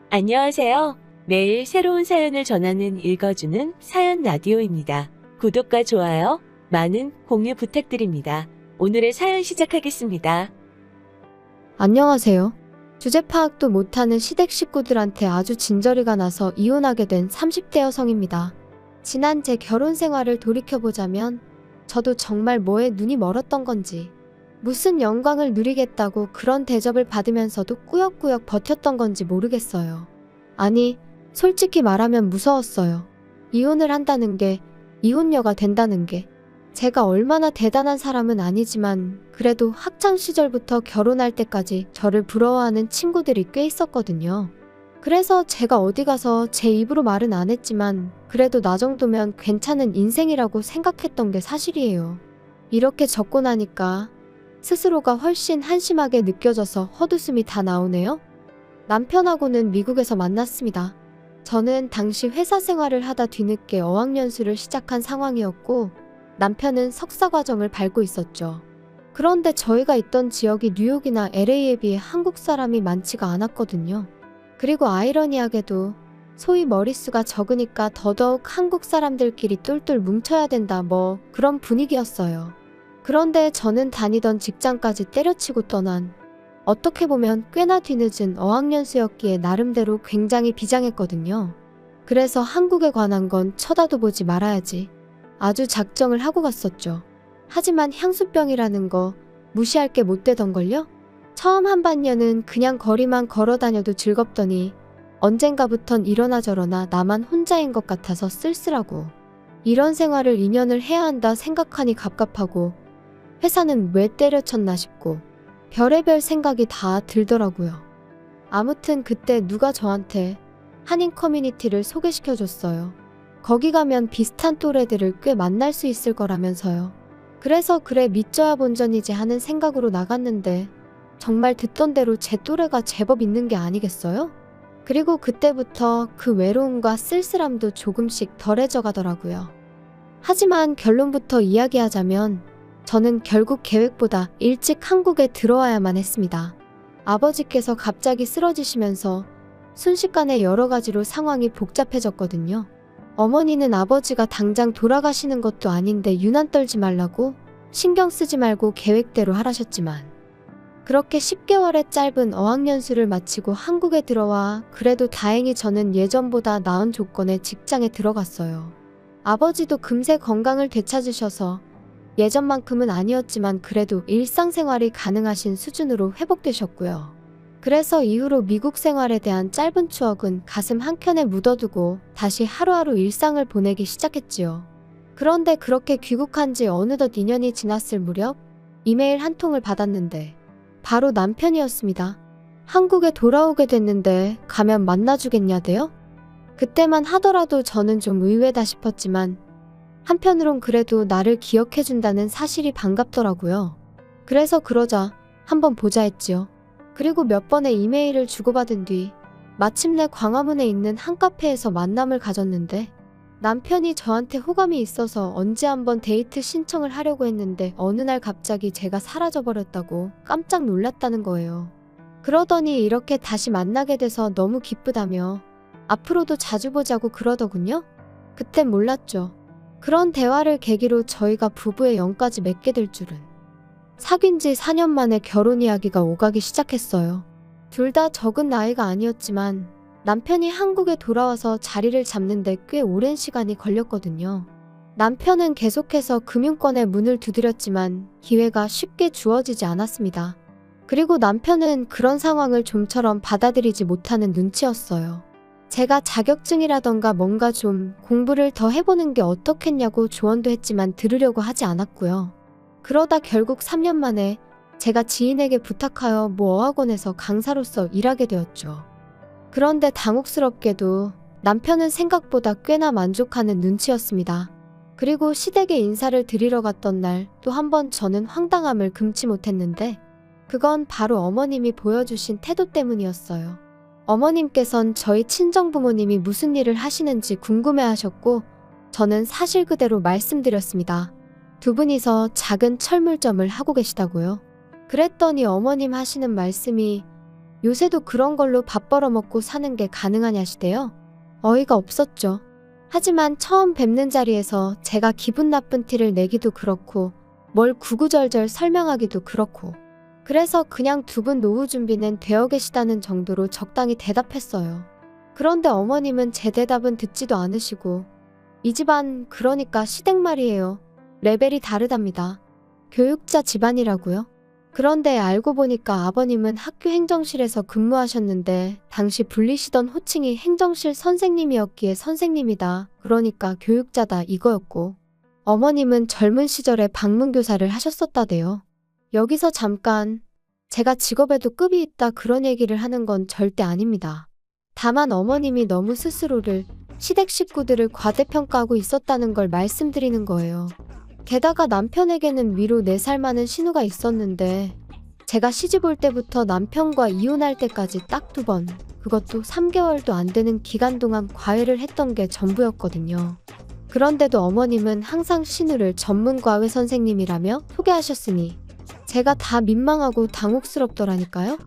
안녕하세요. 매일 새로운 사연을 전하는 읽어주는 사연 라디오입니다. 구독과 좋아요, 많은 공유 부탁드립니다. 오늘의 사연 시작하겠습니다. 안녕하세요. 주제 파악도 못하는 시댁 식구들한테 아주 진저리가 나서 이혼하게 된 30대 여성입니다. 지난 제 결혼 생활을 돌이켜보자면 저도 정말 뭐에 눈이 멀었던 건지, 무슨 영광을 누리겠다고 그런 대접을 받으면서도 꾸역꾸역 버텼던 건지 모르겠어요. 아니, 솔직히 말하면 무서웠어요. 이혼을 한다는 게, 이혼녀가 된다는 게. 제가 얼마나 대단한 사람은 아니지만 그래도 학창시절부터 결혼할 때까지 저를 부러워하는 친구들이 꽤 있었거든요. 그래서 제가 어디 가서 제 입으로 말은 안 했지만 그래도 나 정도면 괜찮은 인생이라고 생각했던 게 사실이에요. 이렇게 적고 나니까 스스로가 훨씬 한심하게 느껴져서 헛웃음이 다 나오네요. 남편하고는 미국에서 만났습니다. 저는 당시 회사 생활을 하다 뒤늦게 어학연수를 시작한 상황이었고 남편은 석사 과정을 밟고 있었죠. 그런데 저희가 있던 지역이 뉴욕이나 LA에 비해 한국 사람이 많지가 않았거든요. 그리고 아이러니하게도 소위 머릿수가 적으니까 더더욱 한국 사람들끼리 똘똘 뭉쳐야 된다 뭐 그런 분위기였어요. 그런데 저는 다니던 직장까지 때려치고 떠난 어떻게 보면 꽤나 뒤늦은 어학연수였기에 나름대로 굉장히 비장했거든요. 그래서 한국에 관한 건 쳐다도 보지 말아야지. 아주 작정을 하고 갔었죠. 하지만 향수병이라는 거 무시할 게 못 되던걸요? 처음 한 반년은 그냥 거리만 걸어 다녀도 즐겁더니 언젠가부턴 이러나 저러나 나만 혼자인 것 같아서 쓸쓸하고 이런 생활을 2년을 해야 한다 생각하니 갑갑하고 회사는 왜 때려쳤나 싶고 별의별 생각이 다 들더라고요. 아무튼 그때 누가 저한테 한인 커뮤니티를 소개시켜줬어요. 거기 가면 비슷한 또래들을 꽤 만날 수 있을 거라면서요. 그래서 그래 믿져야 본전이지 하는 생각으로 나갔는데 정말 듣던 대로 제 또래가 제법 있는 게 아니겠어요? 그리고 그때부터 그 외로움과 쓸쓸함도 조금씩 덜해져 가더라고요. 하지만 결론부터 이야기하자면 저는 결국 계획보다 일찍 한국에 들어와야만 했습니다. 아버지께서 갑자기 쓰러지시면서 순식간에 여러 가지로 상황이 복잡해졌거든요. 어머니는 아버지가 당장 돌아가시는 것도 아닌데 유난 떨지 말라고 신경 쓰지 말고 계획대로 하라셨지만 그렇게 10개월의 짧은 어학연수를 마치고 한국에 들어와 그래도 다행히 저는 예전보다 나은 조건의 직장에 들어갔어요. 아버지도 금세 건강을 되찾으셔서 예전만큼은 아니었지만 그래도 일상생활이 가능하신 수준으로 회복되셨고요. 그래서 이후로 미국 생활에 대한 짧은 추억은 가슴 한켠에 묻어두고 다시 하루하루 일상을 보내기 시작했지요. 그런데 그렇게 귀국한 지 어느덧 2년이 지났을 무렵 이메일 한 통을 받았는데 바로 남편이었습니다. 한국에 돌아오게 됐는데 가면 만나주겠냐대요? 그때만 하더라도 저는 좀 의외다 싶었지만 한편으론 그래도 나를 기억해준다는 사실이 반갑더라고요. 그래서 그러자 한번 보자 했지요. 그리고 몇 번의 이메일을 주고받은 뒤 마침내 광화문에 있는 한 카페에서 만남을 가졌는데 남편이 저한테 호감이 있어서 언제 한번 데이트 신청을 하려고 했는데 어느 날 갑자기 제가 사라져버렸다고 깜짝 놀랐다는 거예요. 그러더니 이렇게 다시 만나게 돼서 너무 기쁘다며 앞으로도 자주 보자고 그러더군요. 그땐 몰랐죠. 그런 대화를 계기로 저희가 부부의 영까지 맺게 될 줄은. 사귄 지 4년 만에 결혼 이야기가 오가기 시작했어요. 둘 다 적은 나이가 아니었지만 남편이 한국에 돌아와서 자리를 잡는데 꽤 오랜 시간이 걸렸거든요. 남편은 계속해서 금융권에 문을 두드렸지만 기회가 쉽게 주어지지 않았습니다. 그리고 남편은 그런 상황을 좀처럼 받아들이지 못하는 눈치였어요. 제가 자격증이라던가 뭔가 좀 공부를 더 해보는 게 어떻겠냐고 조언도 했지만 들으려고 하지 않았고요. 그러다 결국 3년 만에 제가 지인에게 부탁하여 모 어학원에서 강사로서 일하게 되었죠. 그런데 당혹스럽게도 남편은 생각보다 꽤나 만족하는 눈치였습니다. 그리고 시댁에 인사를 드리러 갔던 날 또 한 번 저는 황당함을 금치 못했는데 그건 바로 어머님이 보여주신 태도 때문이었어요. 어머님께선 저희 친정부모님이 무슨 일을 하시는지 궁금해하셨고 저는 사실 그대로 말씀드렸습니다. 두 분이서 작은 철물점을 하고 계시다고요. 그랬더니 어머님 하시는 말씀이 요새도 그런 걸로 밥 벌어먹고 사는 게 가능하냐시대요. 어이가 없었죠. 하지만 처음 뵙는 자리에서 제가 기분 나쁜 티를 내기도 그렇고 뭘 구구절절 설명하기도 그렇고 그래서 그냥 두 분 노후 준비는 되어 계시다는 정도로 적당히 대답했어요. 그런데 어머님은 제 대답은 듣지도 않으시고 이 집안 그러니까 시댁 말이에요. 레벨이 다르답니다. 교육자 집안이라고요? 그런데 알고 보니까 아버님은 학교 행정실에서 근무하셨는데 당시 불리시던 호칭이 행정실 선생님이었기에 선생님이다. 그러니까 교육자다 이거였고 어머님은 젊은 시절에 방문교사를 하셨었다대요. 여기서 잠깐 제가 직업에도 급이 있다 그런 얘기를 하는 건 절대 아닙니다. 다만 어머님이 너무 스스로를 시댁 식구들을 과대평가하고 있었다는 걸 말씀드리는 거예요. 게다가 남편에게는 위로 4살 많은 신우가 있었는데 제가 시집 올 때부터 남편과 이혼할 때까지 딱 2번, 그것도 3개월도 안 되는 기간 동안 과외를 했던 게 전부였거든요. 그런데도 어머님은 항상 신우를 전문 과외 선생님이라며 소개하셨으니 제가 다 민망하고 당혹스럽더라니까요.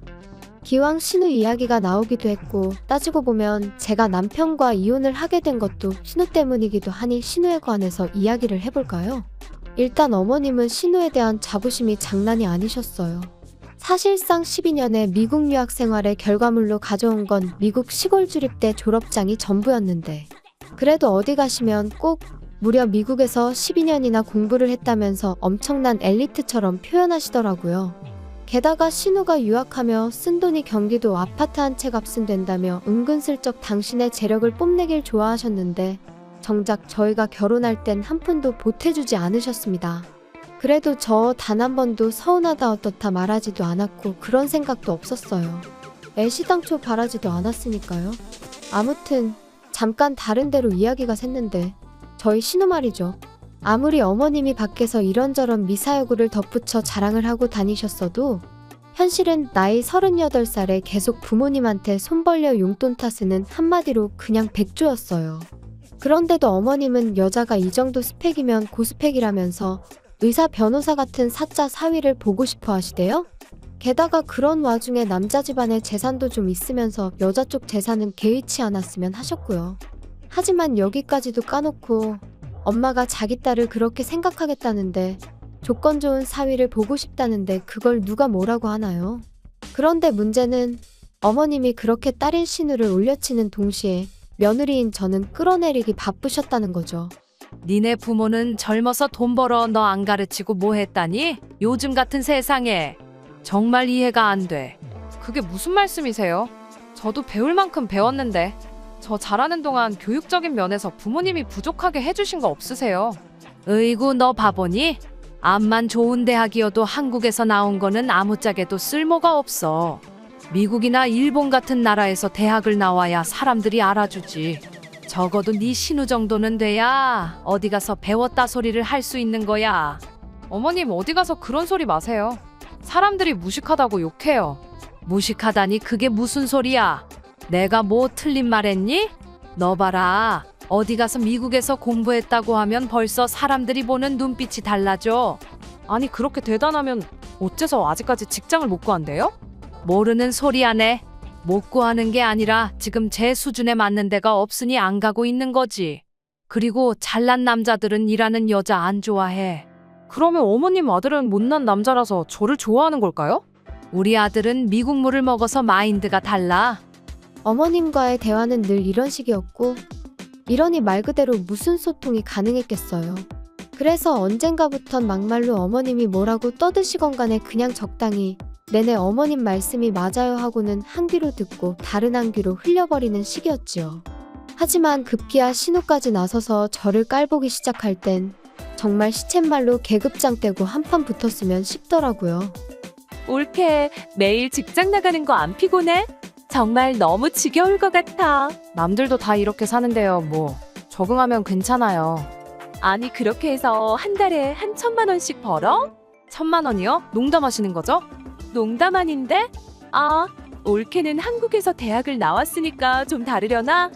기왕 신우 이야기가 나오기도 했고 따지고 보면 제가 남편과 이혼을 하게 된 것도 신우 때문이기도 하니 신우에 관해서 이야기를 해볼까요? 일단 어머님은 신우에 대한 자부심이 장난이 아니셨어요. 사실상 12년의 미국 유학 생활의 결과물로 가져온 건 미국 시골 주립대 졸업장이 전부였는데 그래도 어디 가시면 꼭 무려 미국에서 12년이나 공부를 했다면서 엄청난 엘리트처럼 표현하시더라고요. 게다가 신우가 유학하며 쓴 돈이 경기도 아파트 한 채 값은 된다며 은근슬쩍 당신의 재력을 뽐내길 좋아하셨는데 정작 저희가 결혼할 땐 한 푼도 보태주지 않으셨습니다. 그래도 저 단 한 번도 서운하다 어떻다 말하지도 않았고 그런 생각도 없었어요. 애시당초 바라지도 않았으니까요. 아무튼 잠깐 다른 데로 이야기가 샜는데 저희 신우 말이죠. 아무리 어머님이 밖에서 이런저런 미사여구를 덧붙여 자랑을 하고 다니셨어도 현실은 나이 38살에 계속 부모님한테 손 벌려 용돈 타쓰는 한마디로 그냥 백조였어요. 그런데도 어머님은 여자가 이 정도 스펙이면 고스펙이라면서 의사 변호사 같은 사자 사위를 보고 싶어 하시대요? 게다가 그런 와중에 남자 집안에 재산도 좀 있으면서 여자 쪽 재산은 개의치 않았으면 하셨고요. 하지만 여기까지도 까놓고 엄마가 자기 딸을 그렇게 생각하겠다는데 조건 좋은 사위를 보고 싶다는데 그걸 누가 뭐라고 하나요? 그런데 문제는 어머님이 그렇게 딸인 신우를 올려치는 동시에 며느리인 저는 끌어내리기 바쁘셨다는 거죠. 니네 부모는 젊어서 돈 벌어 너 안 가르치고 뭐 했다니? 요즘 같은 세상에 정말 이해가 안 돼. 그게 무슨 말씀이세요? 저도 배울 만큼 배웠는데 저 잘하는 동안 교육적인 면에서 부모님이 부족하게 해주신 거 없으세요? 으이구 너 바보니? 암만 좋은 대학이어도 한국에서 나온 거는 아무짝에도 쓸모가 없어. 미국이나 일본 같은 나라에서 대학을 나와야 사람들이 알아주지. 적어도 네 신우 정도는 돼야 어디 가서 배웠다 소리를 할 수 있는 거야. 어머님 어디 가서 그런 소리 마세요. 사람들이 무식하다고 욕해요. 무식하다니 그게 무슨 소리야? 내가 뭐 틀린 말 했니? 너 봐라. 어디 가서 미국에서 공부했다고 하면 벌써 사람들이 보는 눈빛이 달라져. 아니 그렇게 대단하면 어째서 아직까지 직장을 못 구한대요? 모르는 소리 하네. 못 구하는 게 아니라 지금 제 수준에 맞는 데가 없으니 안 가고 있는 거지. 그리고 잘난 남자들은 일하는 여자 안 좋아해. 그러면 어머님 아들은 못난 남자라서 저를 좋아하는 걸까요? 우리 아들은 미국물을 먹어서 마인드가 달라. 어머님과의 대화는 늘 이런 식이었고 이러니 말 그대로 무슨 소통이 가능했겠어요. 그래서 언젠가부턴 막말로 어머님이 뭐라고 떠드시건 간에 그냥 적당히 내내 어머님 말씀이 맞아요 하고는 한 귀로 듣고 다른 한 귀로 흘려버리는 시기였지요. 하지만 급기야 신우까지 나서서 저를 깔보기 시작할 땐 정말 시쳇말로 계급장 떼고 한판 붙었으면 싶더라고요. 올케, 매일 직장 나가는 거 안 피곤해? 정말 너무 지겨울 것 같아. 남들도 다 이렇게 사는데요. 뭐 적응하면 괜찮아요. 아니 그렇게 해서 한 달에 한 1,000만 원씩 벌어? 1,000만 원이요? 농담하시는 거죠? 농담 아닌데? 아, 올케는 한국에서 대학을 나왔으니까 좀 다르려나?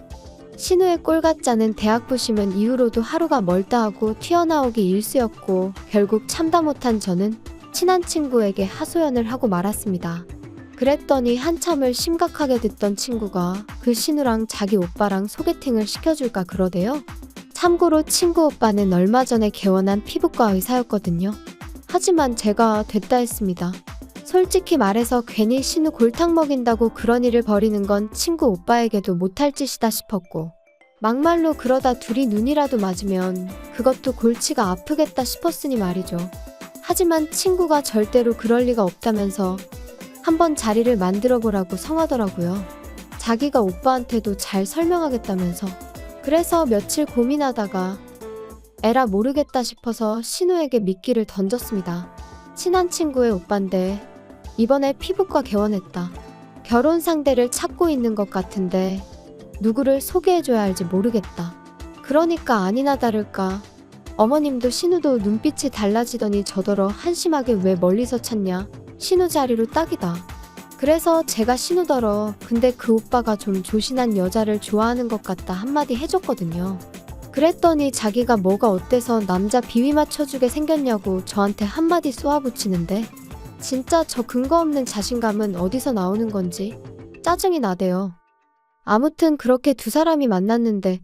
신우의 꼴같자는 대학 부심은 이후로도 하루가 멀다 하고 튀어나오기 일쑤였고 결국 참다 못한 저는 친한 친구에게 하소연을 하고 말았습니다. 그랬더니 한참을 심각하게 듣던 친구가 그 신우랑 자기 오빠랑 소개팅을 시켜줄까 그러대요. 참고로 친구 오빠는 얼마 전에 개원한 피부과 의사였거든요. 하지만 제가 됐다 했습니다. 솔직히 말해서 괜히 신우 골탕 먹인다고 그런 일을 벌이는 건 친구 오빠에게도 못할 짓이다 싶었고, 막말로 그러다 둘이 눈이라도 맞으면 그것도 골치가 아프겠다 싶었으니 말이죠. 하지만 친구가 절대로 그럴 리가 없다면서 한번 자리를 만들어 보라고 성하더라고요. 자기가 오빠한테도 잘 설명하겠다면서. 그래서 며칠 고민하다가 에라 모르겠다 싶어서 신우에게 미끼를 던졌습니다. 친한 친구의 오빠인데 이번에 피부과 개원했다. 결혼 상대를 찾고 있는 것 같은데 누구를 소개해줘야 할지 모르겠다. 그러니까 아니나 다를까 어머님도 신우도 눈빛이 달라지더니 저더러 한심하게 왜 멀리서 찾냐. 신우 자리로 딱이다. 그래서 제가 신우더러 근데 그 오빠가 좀 조신한 여자를 좋아하는 것 같다 한마디 해줬거든요. 그랬더니 자기가 뭐가 어때서 남자 비위 맞춰주게 생겼냐고 저한테 한마디 쏘아붙이는데 진짜 저 근거 없는 자신감은 어디서 나오는 건지 짜증이 나대요. 아무튼 그렇게 두 사람이 만났는데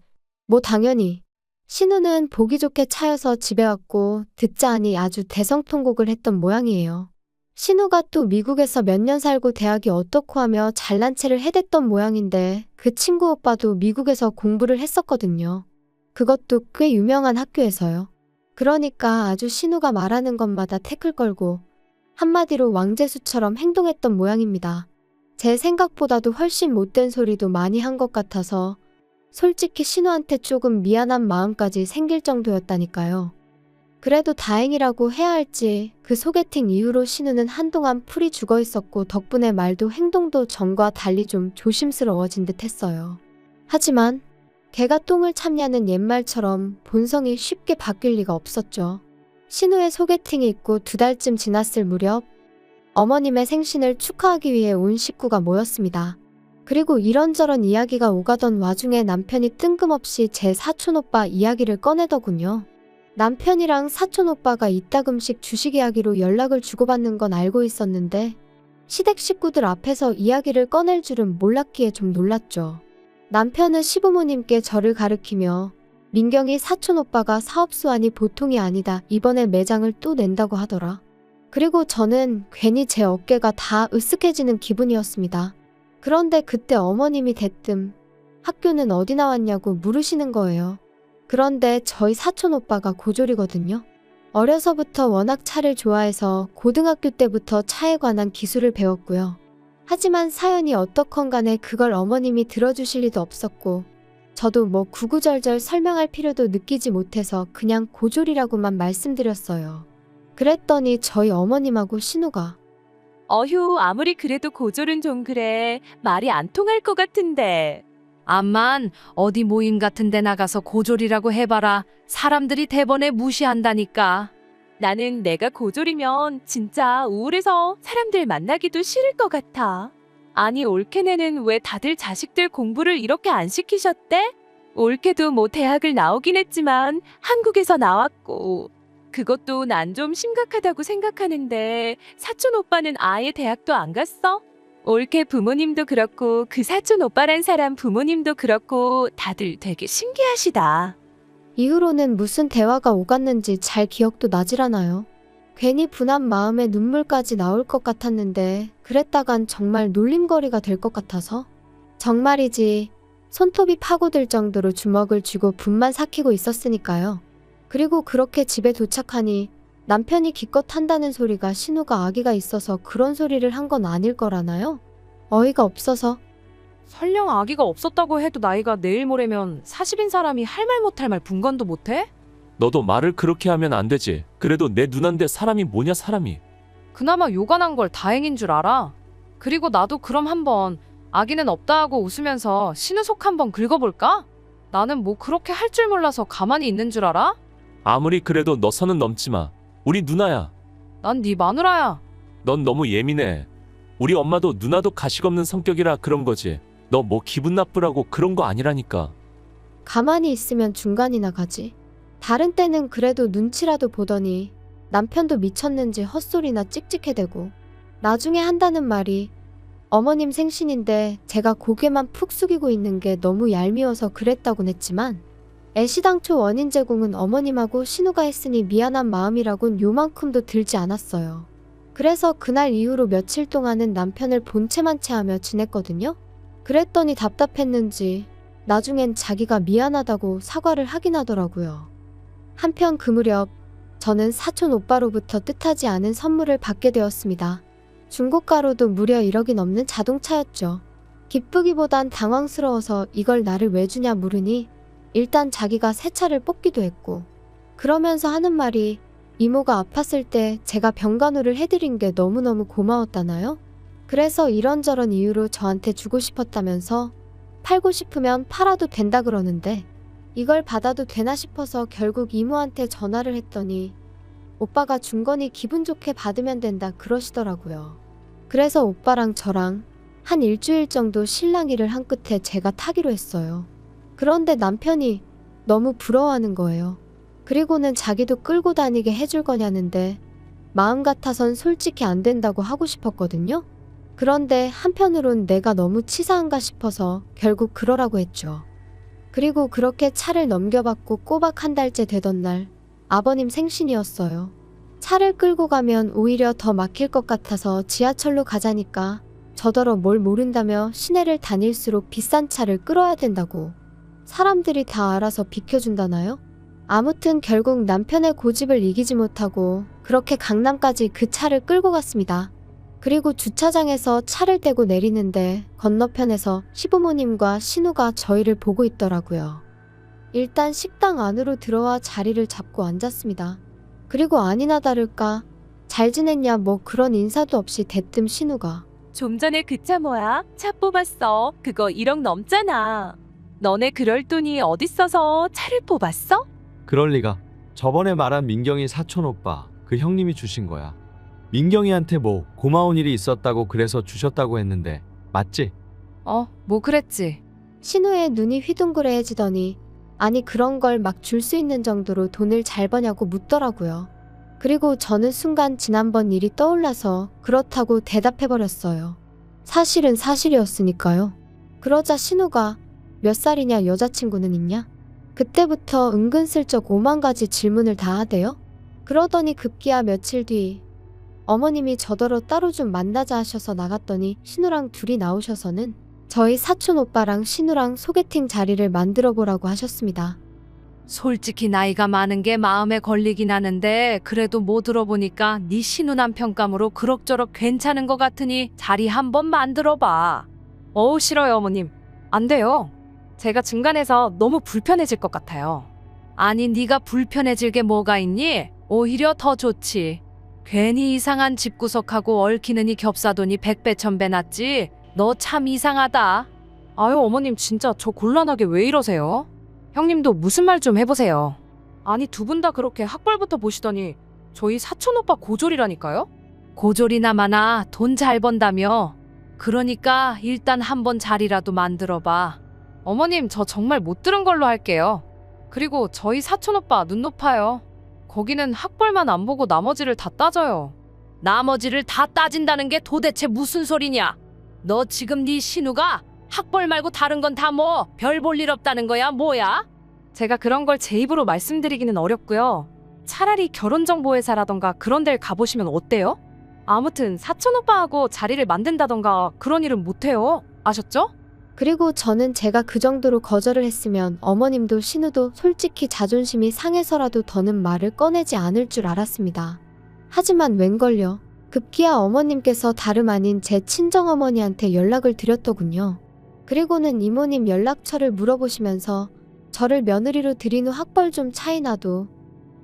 뭐 당연히 신우는 보기 좋게 차여서 집에 왔고 듣자 하니 아주 대성통곡을 했던 모양이에요. 신우가 또 미국에서 몇 년 살고 대학이 어떻고 하며 잘난 체를 해댔던 모양인데 그 친구 오빠도 미국에서 공부를 했었거든요. 그것도 꽤 유명한 학교에서요. 그러니까 아주 신우가 말하는 것마다 태클 걸고 한마디로 왕재수처럼 행동했던 모양입니다. 제 생각보다도 훨씬 못된 소리도 많이 한 것 같아서 솔직히 신우한테 조금 미안한 마음까지 생길 정도였다니까요. 그래도 다행이라고 해야 할지 그 소개팅 이후로 신우는 한동안 풀이 죽어 있었고 덕분에 말도 행동도 전과 달리 좀 조심스러워진 듯 했어요. 하지만 개가 똥을 참냐는 옛말처럼 본성이 쉽게 바뀔 리가 없었죠. 신우의 소개팅이 있고 2달쯤 지났을 무렵 어머님의 생신을 축하하기 위해 온 식구가 모였습니다. 그리고 이런저런 이야기가 오가던 와중에 남편이 뜬금없이 제 사촌오빠 이야기를 꺼내더군요. 남편이랑 사촌오빠가 이따금씩 주식 이야기로 연락을 주고받는 건 알고 있었는데 시댁 식구들 앞에서 이야기를 꺼낼 줄은 몰랐기에 좀 놀랐죠. 남편은 시부모님께 저를 가리키며 민경이 사촌오빠가 사업수완이 보통이 아니다. 이번에 매장을 또 낸다고 하더라. 그리고 저는 괜히 제 어깨가 다 으쓱해지는 기분이었습니다. 그런데 그때 어머님이 대뜸 학교는 어디 나왔냐고 물으시는 거예요. 그런데 저희 사촌오빠가 고졸이거든요. 어려서부터 워낙 차를 좋아해서 고등학교 때부터 차에 관한 기술을 배웠고요. 하지만 사연이 어떻건 간에 그걸 어머님이 들어주실 리도 없었고 저도 뭐 구구절절 설명할 필요도 느끼지 못해서 그냥 고졸이라고만 말씀드렸어요. 그랬더니 저희 어머님하고 신우가 어휴, 아무리 그래도 고졸은 좀 그래. 말이 안 통할 것 같은데. 암만 어디 모임 같은 데 나가서 고졸이라고 해봐라. 사람들이 대번에 무시한다니까. 나는 내가 고졸이면 진짜 우울해서 사람들 만나기도 싫을 것 같아. 아니, 올케네는 왜 다들 자식들 공부를 이렇게 안 시키셨대? 올케도 뭐 대학을 나오긴 했지만 한국에서 나왔고 그것도 난 좀 심각하다고 생각하는데 사촌 오빠는 아예 대학도 안 갔어? 올케 부모님도 그렇고 그 사촌 오빠란 사람 부모님도 그렇고 다들 되게 신기하시다. 이후로는 무슨 대화가 오갔는지 잘 기억도 나질 않아요. 괜히 분한 마음에 눈물까지 나올 것 같았는데 그랬다간 정말 놀림거리가 될 것 같아서 정말이지 손톱이 파고들 정도로 주먹을 쥐고 분만 삭히고 있었으니까요. 그리고 그렇게 집에 도착하니 남편이 기껏 한다는 소리가 신우가 아기가 있어서 그런 소리를 한 건 아닐 거라나요? 어이가 없어서. 설령 아기가 없었다고 해도 나이가 내일 모레면 40인 사람이 할 말 못할 말 분간도 못해? 너도 말을 그렇게 하면 안 되지. 그래도 내 누난데 사람이 뭐냐 사람이. 그나마 요간한 걸 다행인 줄 알아. 그리고 나도 그럼 한번 아기는 없다 하고 웃으면서 신우 속 한번 긁어볼까? 나는 뭐 그렇게 할 줄 몰라서 가만히 있는 줄 알아? 아무리 그래도 너 선은 넘지 마. 우리 누나야. 난 네 마누라야. 넌 너무 예민해. 우리 엄마도 누나도 가식 없는 성격이라 그런 거지. 너 뭐 기분 나쁘라고 그런 거 아니라니까. 가만히 있으면 중간이나 가지. 다른 때는 그래도 눈치라도 보더니 남편도 미쳤는지 헛소리나 찍찍해대고 나중에 한다는 말이 어머님 생신인데 제가 고개만 푹 숙이고 있는 게 너무 얄미워서 그랬다곤 했지만 애시당초 원인 제공은 어머님하고 신우가 했으니 미안한 마음이라곤 요만큼도 들지 않았어요. 그래서 그날 이후로 며칠 동안은 남편을 본체만 체하며 지냈거든요. 그랬더니 답답했는지 나중엔 자기가 미안하다고 사과를 하긴 하더라고요. 한편 그 무렵 저는 사촌 오빠로부터 뜻하지 않은 선물을 받게 되었습니다. 중고가로도 무려 1억이 넘는 자동차였죠. 기쁘기보단 당황스러워서 이걸 나를 왜 주냐 물으니 일단 자기가 새 차를 뽑기도 했고 그러면서 하는 말이 이모가 아팠을 때 제가 병간호를 해드린 게 너무너무 고마웠다나요? 그래서 이런저런 이유로 저한테 주고 싶었다면서 팔고 싶으면 팔아도 된다 그러는데 이걸 받아도 되나 싶어서 결국 이모한테 전화를 했더니 오빠가 준 거니 기분 좋게 받으면 된다 그러시더라고요. 그래서 오빠랑 저랑 한 일주일 정도 실랑이를 한 끝에 제가 타기로 했어요. 그런데 남편이 너무 부러워하는 거예요. 그리고는 자기도 끌고 다니게 해줄 거냐는데 마음 같아선 솔직히 안 된다고 하고 싶었거든요. 그런데 한편으론 내가 너무 치사한가 싶어서 결국 그러라고 했죠. 그리고 그렇게 차를 넘겨받고 꼬박 한 달째 되던 날 아버님 생신이었어요. 차를 끌고 가면 오히려 더 막힐 것 같아서 지하철로 가자니까 저더러 뭘 모른다며 시내를 다닐수록 비싼 차를 끌어야 된다고 사람들이 다 알아서 비켜준다나요? 아무튼 결국 남편의 고집을 이기지 못하고 그렇게 강남까지 그 차를 끌고 갔습니다. 그리고 주차장에서 차를 떼고 내리는데 건너편에서 시부모님과 신우가 저희를 보고 있더라고요. 일단 식당 안으로 들어와 자리를 잡고 앉았습니다. 그리고 아니나 다를까 잘 지냈냐 뭐 그런 인사도 없이 대뜸 신우가 좀 전에 그 차 뭐야? 차 뽑았어. 그거 1억 넘잖아. 너네 그럴 돈이 어딨어서 차를 뽑았어? 그럴 리가. 저번에 말한 민경이 사촌 오빠 그 형님이 주신 거야. 민경이한테 뭐 고마운 일이 있었다고 그래서 주셨다고 했는데 맞지? 뭐 그랬지. 신우의 눈이 휘둥그레해지더니 아니 그런 걸 막 줄 수 있는 정도로 돈을 잘 버냐고 묻더라고요. 그리고 저는 순간 지난번 일이 떠올라서 그렇다고 대답해버렸어요. 사실은 사실이었으니까요. 그러자 신우가 몇 살이냐 여자친구는 있냐? 그때부터 은근슬쩍 오만 가지 질문을 다 하대요. 그러더니 급기야 며칠 뒤 어머님이 저더러 따로 좀 만나자 하셔서 나갔더니 신우랑 둘이 나오셔서는 저희 사촌 오빠랑 신우랑 소개팅 자리를 만들어 보라고 하셨습니다. 솔직히 나이가 많은 게 마음에 걸리긴 하는데 그래도 뭐 들어보니까 네 신우 남편감으로 그럭저럭 괜찮은 것 같으니 자리 한번 만들어봐. 어우 싫어요 어머님. 안 돼요. 제가 중간에서 너무 불편해질 것 같아요. 아니 네가 불편해질 게 뭐가 있니? 오히려 더 좋지. 괜히 이상한 집구석하고 얽히느니 겹사돈이 100배 1000배 낫지. 너 참 이상하다. 아유 어머님 진짜 저 곤란하게 왜 이러세요? 형님도 무슨 말 좀 해보세요. 아니 두 분 다 그렇게 학벌부터 보시더니 저희 사촌 오빠 고졸이라니까요? 고졸이나 마나 돈 잘 번다며. 그러니까 일단 한번 자리라도 만들어봐. 어머님 저 정말 못 들은 걸로 할게요. 그리고 저희 사촌 오빠 눈 높아요. 거기는 학벌만 안 보고 나머지를 다 따져요. 나머지를 다 따진다는 게 도대체 무슨 소리냐? 너 지금 네 신우가 학벌 말고 다른 건 다 뭐 별 볼 일 없다는 거야 뭐야? 제가 그런 걸 제 입으로 말씀드리기는 어렵고요. 차라리 결혼정보회사라던가 그런 데를 가보시면 어때요? 아무튼 사촌 오빠하고 자리를 만든다던가 그런 일은 못해요. 아셨죠? 그리고 저는 제가 그 정도로 거절을 했으면 어머님도 신우도 솔직히 자존심이 상해서라도 더는 말을 꺼내지 않을 줄 알았습니다. 하지만 웬걸요. 급기야 어머님께서 다름 아닌 제 친정어머니한테 연락을 드렸더군요. 그리고는 이모님 연락처를 물어보시면서 저를 며느리로 들인 후 학벌 좀 차이 나도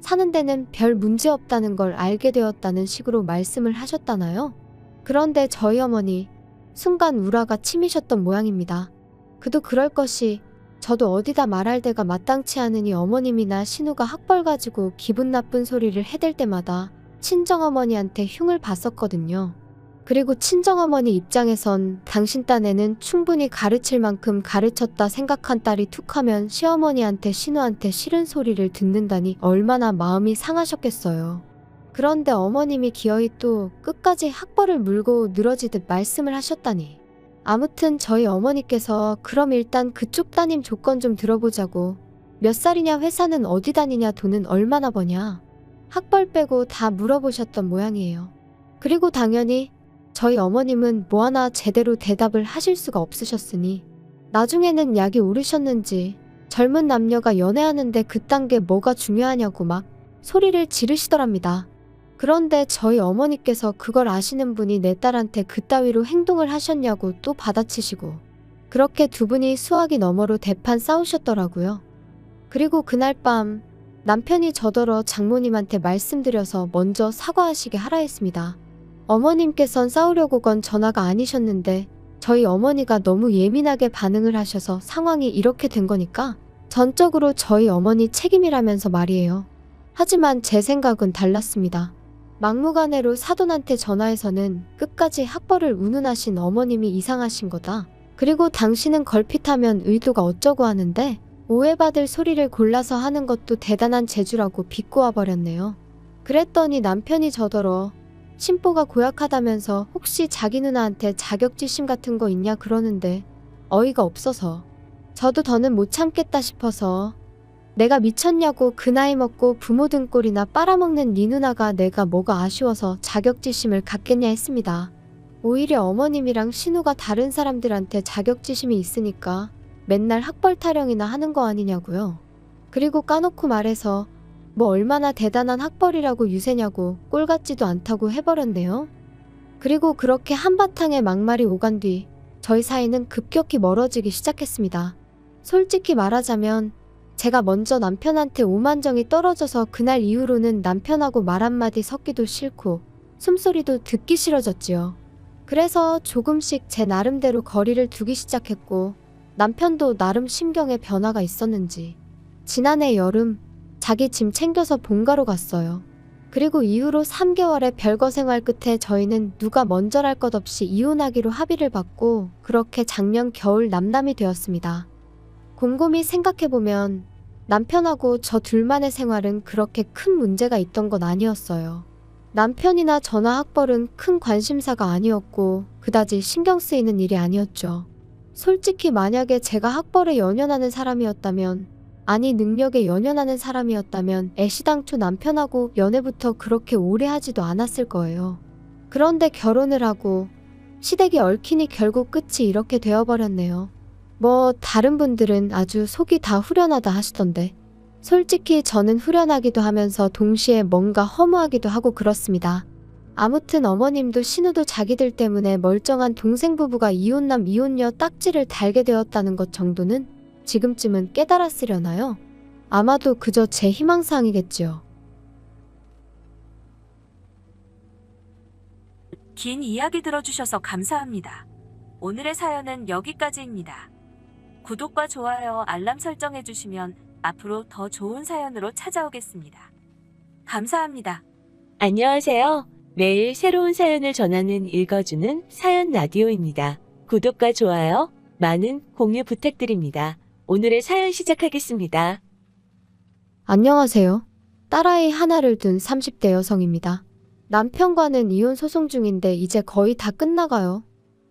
사는 데는 별 문제 없다는 걸 알게 되었다는 식으로 말씀을 하셨다나요? 그런데 저희 어머니 순간 우라가 치미셨던 모양입니다. 그도 그럴 것이 저도 어디다 말할 데가 마땅치 않으니 어머님이나 신우가 학벌 가지고 기분 나쁜 소리를 해댈 때마다 친정어머니한테 흉을 봤었거든요. 그리고 친정어머니 입장에선 당신 딴에는 충분히 가르칠 만큼 가르쳤다 생각한 딸이 툭하면 시어머니한테 신우한테 싫은 소리를 듣는다니 얼마나 마음이 상하셨겠어요. 그런데 어머님이 기어이 또 끝까지 학벌을 물고 늘어지듯 말씀을 하셨다니 아무튼 저희 어머니께서 그럼 일단 그쪽 따님 조건 좀 들어보자고. 몇 살이냐, 회사는 어디 다니냐, 돈은 얼마나 버냐. 학벌 빼고 다 물어보셨던 모양이에요. 그리고 당연히 저희 어머님은 뭐 하나 제대로 대답을 하실 수가 없으셨으니 나중에는 약이 오르셨는지 젊은 남녀가 연애하는데 그딴 게 뭐가 중요하냐고 막 소리를 지르시더랍니다. 그런데 저희 어머니께서 그걸 아시는 분이 내 딸한테 그따위로 행동을 하셨냐고 또 받아치시고 그렇게 두 분이 수화기 너머로 대판 싸우셨더라고요. 그리고 그날 밤 남편이 저더러 장모님한테 말씀드려서 먼저 사과하시게 하라 했습니다. 어머님께선 싸우려고 건 전화가 아니셨는데 저희 어머니가 너무 예민하게 반응을 하셔서 상황이 이렇게 된 거니까 전적으로 저희 어머니 책임이라면서 말이에요. 하지만 제 생각은 달랐습니다. 막무가내로 사돈한테 전화해서는 끝까지 학벌을 운운하신 어머님이 이상하신 거다. 그리고 당신은 걸핏하면 의도가 어쩌고 하는데 오해받을 소리를 골라서 하는 것도 대단한 재주라고 비꼬아 버렸네요. 그랬더니 남편이 저더러 심보가 고약하다면서 혹시 자기 누나한테 자격지심 같은 거 있냐 그러는데 어이가 없어서 저도 더는 못 참겠다 싶어서 내가 미쳤냐고, 그 나이 먹고 부모 등골이나 빨아먹는 네 누나가 내가 뭐가 아쉬워서 자격지심을 갖겠냐 했습니다. 오히려 어머님이랑 신우가 다른 사람들한테 자격지심이 있으니까 맨날 학벌 타령이나 하는 거 아니냐고요. 그리고 까놓고 말해서 뭐 얼마나 대단한 학벌이라고 유세냐고 꼴 같지도 않다고 해버렸네요. 그리고 그렇게 한바탕의 막말이 오간 뒤 저희 사이는 급격히 멀어지기 시작했습니다. 솔직히 말하자면 제가 먼저 남편한테 오만정이 떨어져서 그날 이후로는 남편하고 말 한마디 섞기도 싫고 숨소리도 듣기 싫어졌지요. 그래서 조금씩 제 나름대로 거리를 두기 시작했고 남편도 나름 심경에 변화가 있었는지 지난해 여름 자기 짐 챙겨서 본가로 갔어요. 그리고 이후로 3개월의 별거 생활 끝에 저희는 누가 먼저랄 것 없이 이혼하기로 합의를 받고 그렇게 작년 겨울 남남이 되었습니다. 곰곰이 생각해보면 남편하고 저 둘만의 생활은 그렇게 큰 문제가 있던 건 아니었어요. 남편이나 저나 학벌은 큰 관심사가 아니었고 그다지 신경 쓰이는 일이 아니었죠. 솔직히 만약에 제가 학벌에 연연하는 사람이었다면, 아니 능력에 연연하는 사람이었다면 애시당초 남편하고 연애부터 그렇게 오래 하지도 않았을 거예요. 그런데 결혼을 하고 시댁이 얽히니 결국 끝이 이렇게 되어버렸네요. 뭐 다른 분들은 아주 속이 다 후련하다 하시던데 솔직히 저는 후련하기도 하면서 동시에 뭔가 허무하기도 하고 그렇습니다. 아무튼 어머님도 신우도 자기들 때문에 멀쩡한 동생 부부가 이혼남 이혼녀 딱지를 달게 되었다는 것 정도는 지금쯤은 깨달았으려나요? 아마도 그저 제 희망사항이겠지요. 긴 이야기 들어주셔서 감사합니다. 오늘의 사연은 여기까지입니다. 구독과 좋아요, 알람 설정해주시면 앞으로 더 좋은 사연으로 찾아오겠습니다. 감사합니다. 안녕하세요. 매일 새로운 사연을 전하는 읽어주는 사연 라디오입니다. 구독과 좋아요, 많은 공유 부탁드립니다. 오늘의 사연 시작하겠습니다. 안녕하세요. 딸아이 하나를 둔 30대 여성입니다. 남편과는 이혼 소송 중인데 이제 거의 다 끝나가요.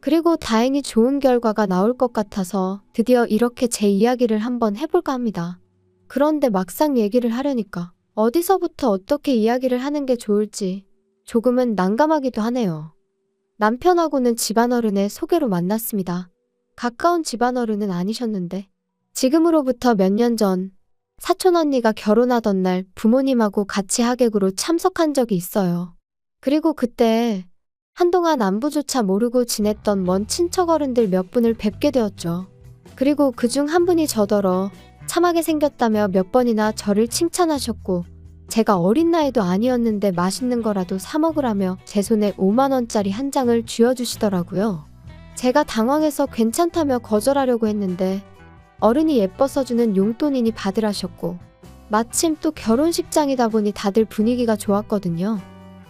그리고 다행히 좋은 결과가 나올 것 같아서 드디어 이렇게 제 이야기를 한번 해볼까 합니다. 그런데 막상 얘기를 하려니까 어디서부터 어떻게 이야기를 하는 게 좋을지 조금은 난감하기도 하네요. 남편하고는 집안어른의 소개로 만났습니다. 가까운 집안어른은 아니셨는데 지금으로부터 몇 년 전 사촌언니가 결혼하던 날 부모님하고 같이 하객으로 참석한 적이 있어요. 그리고 그때 한동안 안부조차 모르고 지냈던 먼 친척 어른들 몇 분을 뵙게 되었죠. 그리고 그중 한 분이 저더러 참하게 생겼다며 몇 번이나 저를 칭찬하셨고 제가 어린 나이도 아니었는데 맛있는 거라도 사 먹으라며 제 손에 5만 원짜리 한 장을 쥐어주시더라고요. 제가 당황해서 괜찮다며 거절하려고 했는데 어른이 예뻐서 주는 용돈이니 받으라셨고 마침 또 결혼식장이다 보니 다들 분위기가 좋았거든요.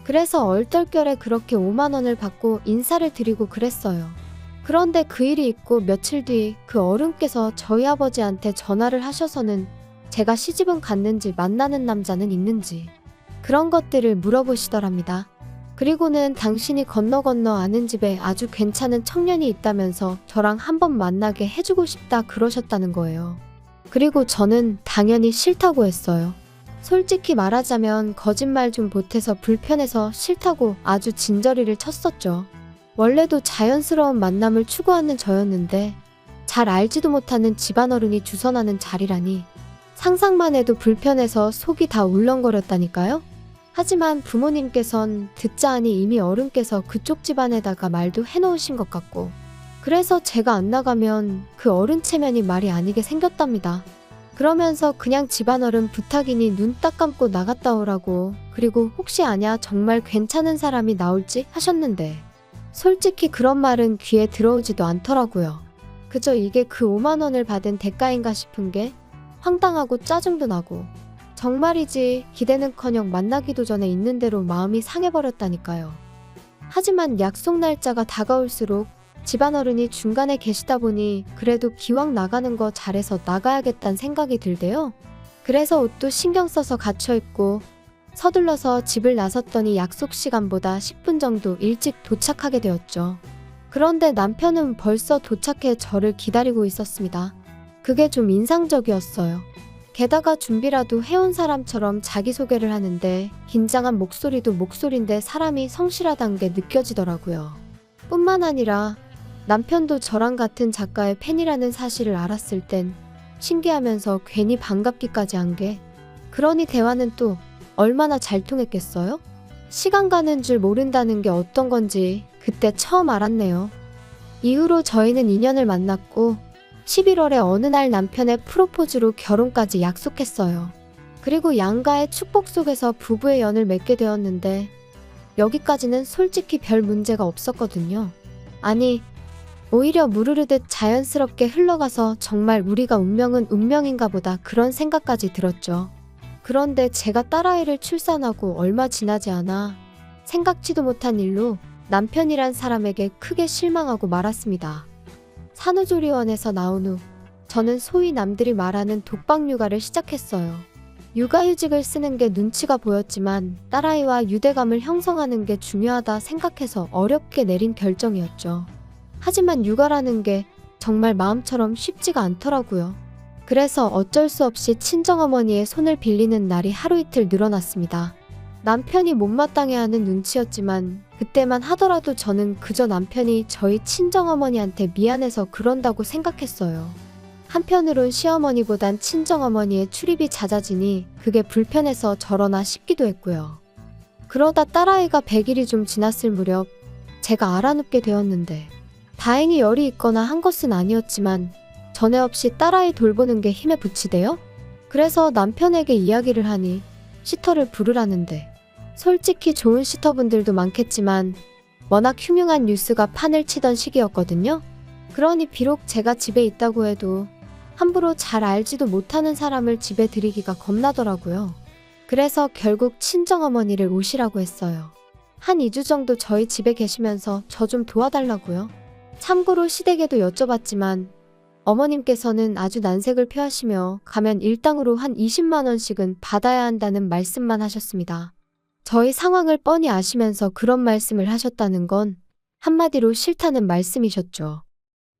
그래서 얼떨결에 그렇게 5만 원을 받고 인사를 드리고 그랬어요. 그런데 그 일이 있고 며칠 뒤 그 어른께서 저희 아버지한테 전화를 하셔서는 제가 시집은 갔는지 만나는 남자는 있는지 그런 것들을 물어보시더랍니다. 그리고는 당신이 건너 아는 집에 아주 괜찮은 청년이 있다면서 저랑 한번 만나게 해주고 싶다 그러셨다는 거예요. 그리고 저는 당연히 싫다고 했어요. 솔직히 말하자면 거짓말 좀 보태서 불편해서 싫다고 아주 진저리를 쳤었죠. 원래도 자연스러운 만남을 추구하는 저였는데 잘 알지도 못하는 집안어른이 주선하는 자리라니 상상만 해도 불편해서 속이 다 울렁거렸다니까요. 하지만 부모님께선 듣자 하니 이미 어른께서 그쪽 집안에다가 말도 해놓으신 것 같고 그래서 제가 안 나가면 그 어른 체면이 말이 아니게 생겼답니다. 그러면서 그냥 집안어른 부탁이니 눈 딱 감고 나갔다 오라고 그리고 혹시 아냐 정말 괜찮은 사람이 나올지 하셨는데 솔직히 그런 말은 귀에 들어오지도 않더라고요. 그저 이게 그 5만 원을 받은 대가인가 싶은 게 황당하고 짜증도 나고 정말이지 기대는커녕 만나기도 전에 있는 대로 마음이 상해버렸다니까요. 하지만 약속 날짜가 다가올수록 집안어른이 중간에 계시다 보니 그래도 기왕 나가는 거 잘해서 나가야겠다는 생각이 들대요. 그래서 옷도 신경 써서 갖춰 입고 서둘러서 집을 나섰더니 약속 시간보다 10분 정도 일찍 도착하게 되었죠. 그런데 남편은 벌써 도착해 저를 기다리고 있었습니다. 그게 좀 인상적이었어요. 게다가 준비라도 해온 사람처럼 자기소개를 하는데 긴장한 목소리도 목소리인데 사람이 성실하다는 게 느껴지더라고요. 뿐만 아니라 남편도 저랑 같은 작가의 팬이라는 사실을 알았을 땐 신기하면서 괜히 반갑기까지 한 게 그러니 대화는 또 얼마나 잘 통했겠어요? 시간 가는 줄 모른다는 게 어떤 건지 그때 처음 알았네요. 이후로 저희는 인연을 만났고 11월에 어느 날 남편의 프로포즈로 결혼까지 약속했어요. 그리고 양가의 축복 속에서 부부의 연을 맺게 되었는데 여기까지는 솔직히 별 문제가 없었거든요. 아니, 오히려 무르르듯 자연스럽게 흘러가서 정말 우리가 운명은 운명인가 보다 그런 생각까지 들었죠. 그런데 제가 딸아이를 출산하고 얼마 지나지 않아 생각지도 못한 일로 남편이란 사람에게 크게 실망하고 말았습니다. 산후조리원에서 나온 후 저는 소위 남들이 말하는 독박 육아를 시작했어요. 육아휴직을 쓰는 게 눈치가 보였지만 딸아이와 유대감을 형성하는 게 중요하다 생각해서 어렵게 내린 결정이었죠. 하지만 육아라는 게 정말 마음처럼 쉽지가 않더라고요. 그래서 어쩔 수 없이 친정어머니의 손을 빌리는 날이 하루 이틀 늘어났습니다. 남편이 못마땅해하는 눈치였지만 그때만 하더라도 저는 그저 남편이 저희 친정어머니한테 미안해서 그런다고 생각했어요. 한편으론 시어머니보단 친정어머니의 출입이 잦아지니 그게 불편해서 저러나 싶기도 했고요. 그러다 딸아이가 100일이 좀 지났을 무렵 제가 알아눕게 되었는데 다행히 열이 있거나 한 것은 아니었지만 전에 없이 딸아이 돌보는 게 힘에 부치대요? 그래서 남편에게 이야기를 하니 시터를 부르라는데 솔직히 좋은 시터분들도 많겠지만 워낙 흉흉한 뉴스가 판을 치던 시기였거든요. 그러니 비록 제가 집에 있다고 해도 함부로 잘 알지도 못하는 사람을 집에 들이기가 겁나더라고요. 그래서 결국 친정어머니를 오시라고 했어요. 한 2주 정도 저희 집에 계시면서 저 좀 도와달라고요. 참고로 시댁에도 여쭤봤지만 어머님께서는 아주 난색을 표하시며 가면 일당으로 한 20만 원씩은 받아야 한다는 말씀만 하셨습니다. 저희 상황을 뻔히 아시면서 그런 말씀을 하셨다는 건 한마디로 싫다는 말씀이셨죠.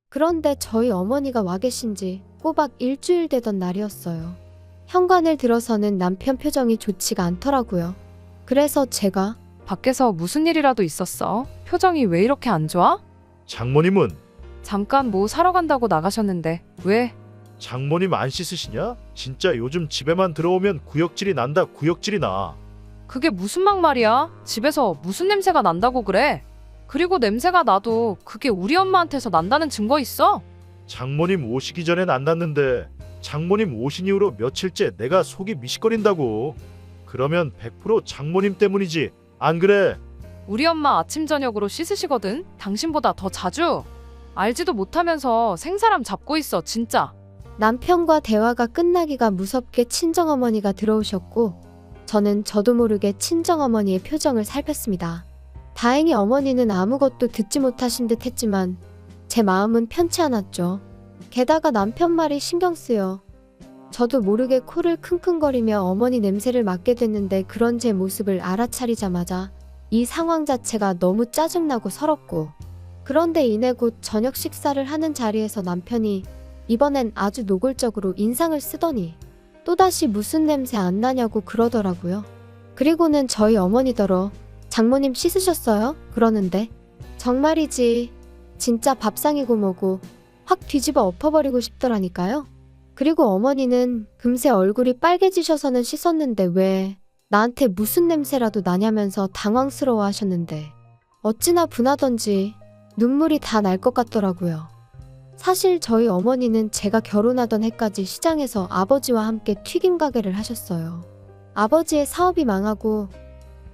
그런데 저희 어머니가 와 계신 지 꼬박 일주일 되던 날이었어요. 현관을 들어서는 남편 표정이 좋지가 않더라고요. 그래서 제가 밖에서 무슨 일이라도 있었어? 표정이 왜 이렇게 안 좋아? 장모님은? 잠깐 뭐 사러 간다고 나가셨는데 왜? 장모님 안 씻으시냐? 진짜 요즘 집에만 들어오면 구역질이 난다. 구역질이 나. 그게 무슨 막말이야? 집에서 무슨 냄새가 난다고 그래? 그리고 냄새가 나도 그게 우리 엄마한테서 난다는 증거 있어? 장모님 오시기 전엔 안 났는데 장모님 오신 이후로 며칠째 내가 속이 미식거린다고. 그러면 100% 장모님 때문이지. 안 그래? 우리 엄마 아침 저녁으로 씻으시거든. 당신보다 더 자주. 알지도 못하면서 생사람 잡고 있어 진짜. 남편과 대화가 끝나기가 무섭게 친정어머니가 들어오셨고 저는 저도 모르게 친정어머니의 표정을 살폈습니다. 다행히 어머니는 아무것도 듣지 못하신 듯 했지만 제 마음은 편치 않았죠. 게다가 남편 말이 신경 쓰여 저도 모르게 코를 킁킁거리며 어머니 냄새를 맡게 됐는데 그런 제 모습을 알아차리자마자 이 상황 자체가 너무 짜증나고 서럽고, 그런데 이내 곧 저녁 식사를 하는 자리에서 남편이 이번엔 아주 노골적으로 인상을 쓰더니 또다시 무슨 냄새 안 나냐고 그러더라고요. 그리고는 저희 어머니더러 장모님 씻으셨어요? 그러는데 정말이지 진짜 밥상이고 뭐고 확 뒤집어 엎어버리고 싶더라니까요. 그리고 어머니는 금세 얼굴이 빨개지셔서는 씻었는데 왜 나한테 무슨 냄새라도 나냐면서 당황스러워 하셨는데 어찌나 분하던지 눈물이 다 날 것 같더라고요. 사실 저희 어머니는 제가 결혼하던 해까지 시장에서 아버지와 함께 튀김 가게를 하셨어요. 아버지의 사업이 망하고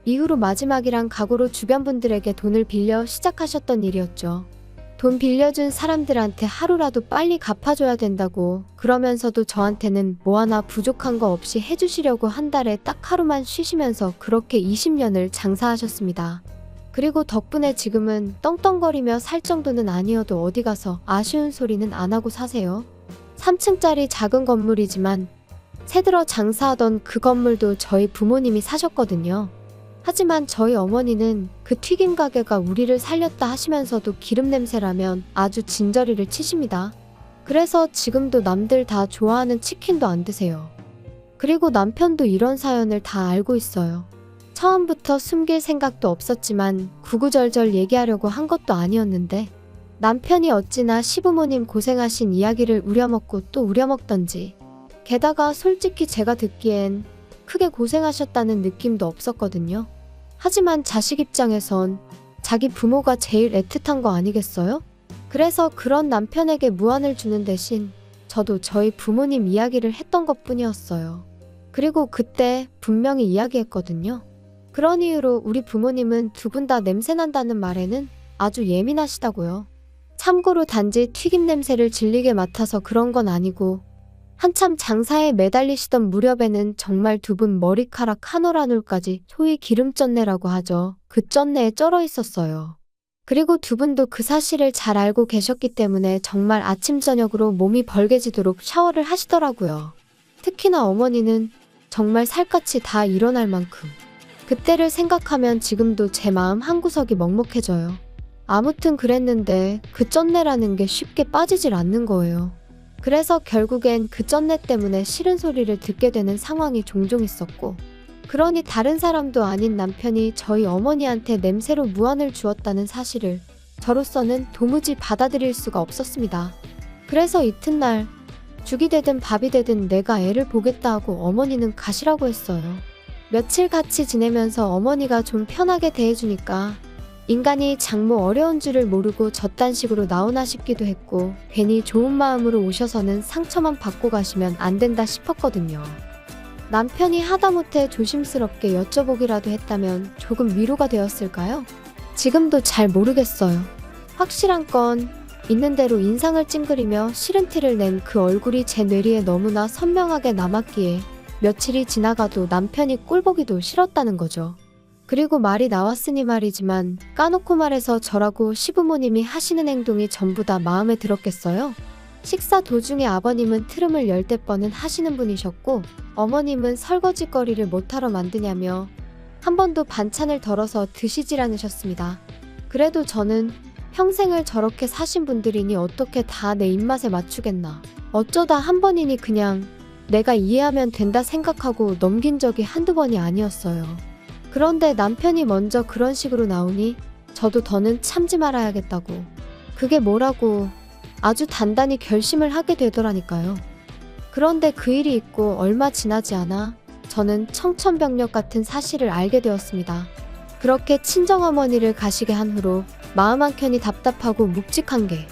이후로 마지막이란 각오로 주변 분들에게 돈을 빌려 시작하셨던 일이었죠. 돈 빌려준 사람들한테 하루라도 빨리 갚아줘야 된다고, 그러면서도 저한테는 뭐 하나 부족한 거 없이 해주시려고 한 달에 딱 하루만 쉬시면서 그렇게 20년을 장사하셨습니다. 그리고 덕분에 지금은 떵떵거리며 살 정도는 아니어도 어디 가서 아쉬운 소리는 안 하고 사세요. 3층짜리 작은 건물이지만 새들어 장사하던 그 건물도 저희 부모님이 사셨거든요. 하지만 저희 어머니는 그 튀김 가게가 우리를 살렸다 하시면서도 기름 냄새라면 아주 진저리를 치십니다. 그래서 지금도 남들 다 좋아하는 치킨도 안 드세요. 그리고 남편도 이런 사연을 다 알고 있어요. 처음부터 숨길 생각도 없었지만 구구절절 얘기하려고 한 것도 아니었는데 남편이 어찌나 시부모님 고생하신 이야기를 우려먹고 또 우려먹던지, 게다가 솔직히 제가 듣기엔 크게 고생하셨다는 느낌도 없었거든요. 하지만 자식 입장에선 자기 부모가 제일 애틋한 거 아니겠어요? 그래서 그런 남편에게 무안을 주는 대신 저도 저희 부모님 이야기를 했던 것뿐이었어요. 그리고 그때 분명히 이야기했거든요. 그런 이유로 우리 부모님은 두 분 다 냄새난다는 말에는 아주 예민하시다고요. 참고로 단지 튀김 냄새를 질리게 맡아서 그런 건 아니고 한참 장사에 매달리시던 무렵에는 정말 두 분 머리카락 한 올 한 올까지 소위 기름쩐내라고 하죠. 그 쩐내에 쩔어 있었어요. 그리고 두 분도 그 사실을 잘 알고 계셨기 때문에 정말 아침 저녁으로 몸이 벌게지도록 샤워를 하시더라고요. 특히나 어머니는 정말 살갗이 다 일어날 만큼. 그때를 생각하면 지금도 제 마음 한구석이 먹먹해져요. 아무튼 그랬는데 그 쩐내라는 게 쉽게 빠지질 않는 거예요. 그래서 결국엔 그 쩐내 때문에 싫은 소리를 듣게 되는 상황이 종종 있었고, 그러니 다른 사람도 아닌 남편이 저희 어머니한테 냄새로 무안을 주었다는 사실을 저로서는 도무지 받아들일 수가 없었습니다. 그래서 이튿날 죽이 되든 밥이 되든 내가 애를 보겠다 하고 어머니는 가시라고 했어요. 며칠 같이 지내면서 어머니가 좀 편하게 대해주니까 인간이 장모 어려운 줄을 모르고 저딴 식으로 나오나 싶기도 했고, 괜히 좋은 마음으로 오셔서는 상처만 받고 가시면 안 된다 싶었거든요. 남편이 하다못해 조심스럽게 여쭤보기라도 했다면 조금 위로가 되었을까요? 지금도 잘 모르겠어요. 확실한 건 있는 대로 인상을 찡그리며 싫은 티를 낸 그 얼굴이 제 뇌리에 너무나 선명하게 남았기에 며칠이 지나가도 남편이 꼴보기도 싫었다는 거죠. 그리고 말이 나왔으니 말이지만 까놓고 말해서 저라고 시부모님이 하시는 행동이 전부 다 마음에 들었겠어요? 식사 도중에 아버님은 트름을 열댓 번은 하시는 분이셨고, 어머님은 설거지거리를 못하러 만드냐며 한 번도 반찬을 덜어서 드시질 않으셨습니다. 그래도 저는 평생을 저렇게 사신 분들이니 어떻게 다 내 입맛에 맞추겠나. 어쩌다 한 번이니 그냥 내가 이해하면 된다 생각하고 넘긴 적이 한두 번이 아니었어요. 그런데 남편이 먼저 그런 식으로 나오니 저도 더는 참지 말아야겠다고, 그게 뭐라고 아주 단단히 결심을 하게 되더라니까요. 그런데 그 일이 있고 얼마 지나지 않아 저는 청천벽력 같은 사실을 알게 되었습니다. 그렇게 친정어머니를 가시게 한 후로 마음 한켠이 답답하고 묵직한 게,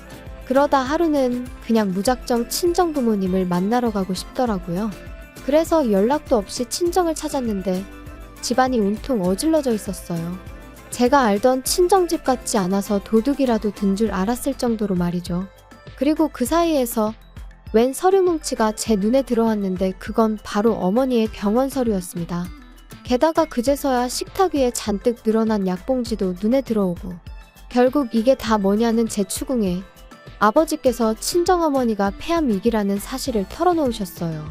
그러다 하루는 그냥 무작정 친정부모님을 만나러 가고 싶더라고요. 그래서 연락도 없이 친정을 찾았는데 집안이 온통 어질러져 있었어요. 제가 알던 친정집 같지 않아서 도둑이라도 든 줄 알았을 정도로 말이죠. 그리고 그 사이에서 웬 서류 뭉치가 제 눈에 들어왔는데 그건 바로 어머니의 병원 서류였습니다. 게다가 그제서야 식탁 위에 잔뜩 늘어난 약봉지도 눈에 들어오고, 결국 이게 다 뭐냐는 제 추궁에 아버지께서 친정어머니가 폐암위기라는 사실을 털어놓으셨어요.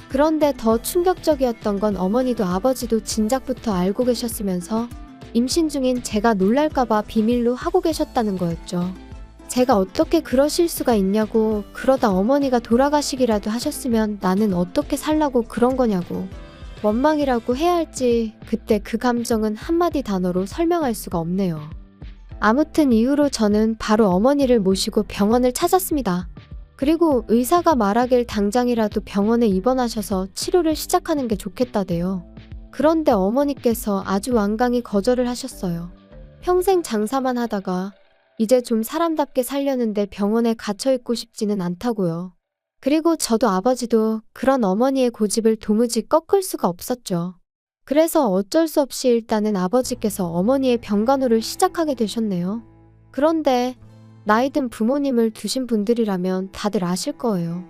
그런데 더 충격적이었던 건 어머니도 아버지도 진작부터 알고 계셨으면서 임신 중인 제가 놀랄까봐 비밀로 하고 계셨다는 거였죠. 제가 어떻게 그러실 수가 있냐고, 그러다 어머니가 돌아가시기라도 하셨으면 나는 어떻게 살라고 그런 거냐고. 원망이라고 해야 할지 그때 그 감정은 한마디 단어로 설명할 수가 없네요. 아무튼 이후로 저는 바로 어머니를 모시고 병원을 찾았습니다. 그리고 의사가 말하길 당장이라도 병원에 입원하셔서 치료를 시작하는 게 좋겠다대요. 그런데 어머니께서 아주 완강히 거절을 하셨어요. 평생 장사만 하다가 이제 좀 사람답게 살려는데 병원에 갇혀있고 싶지는 않다고요. 그리고 저도 아버지도 그런 어머니의 고집을 도무지 꺾을 수가 없었죠. 그래서 어쩔 수 없이 일단은 아버지께서 어머니의 병간호를 시작하게 되셨네요. 그런데 나이 든 부모님을 두신 분들이라면 다들 아실 거예요.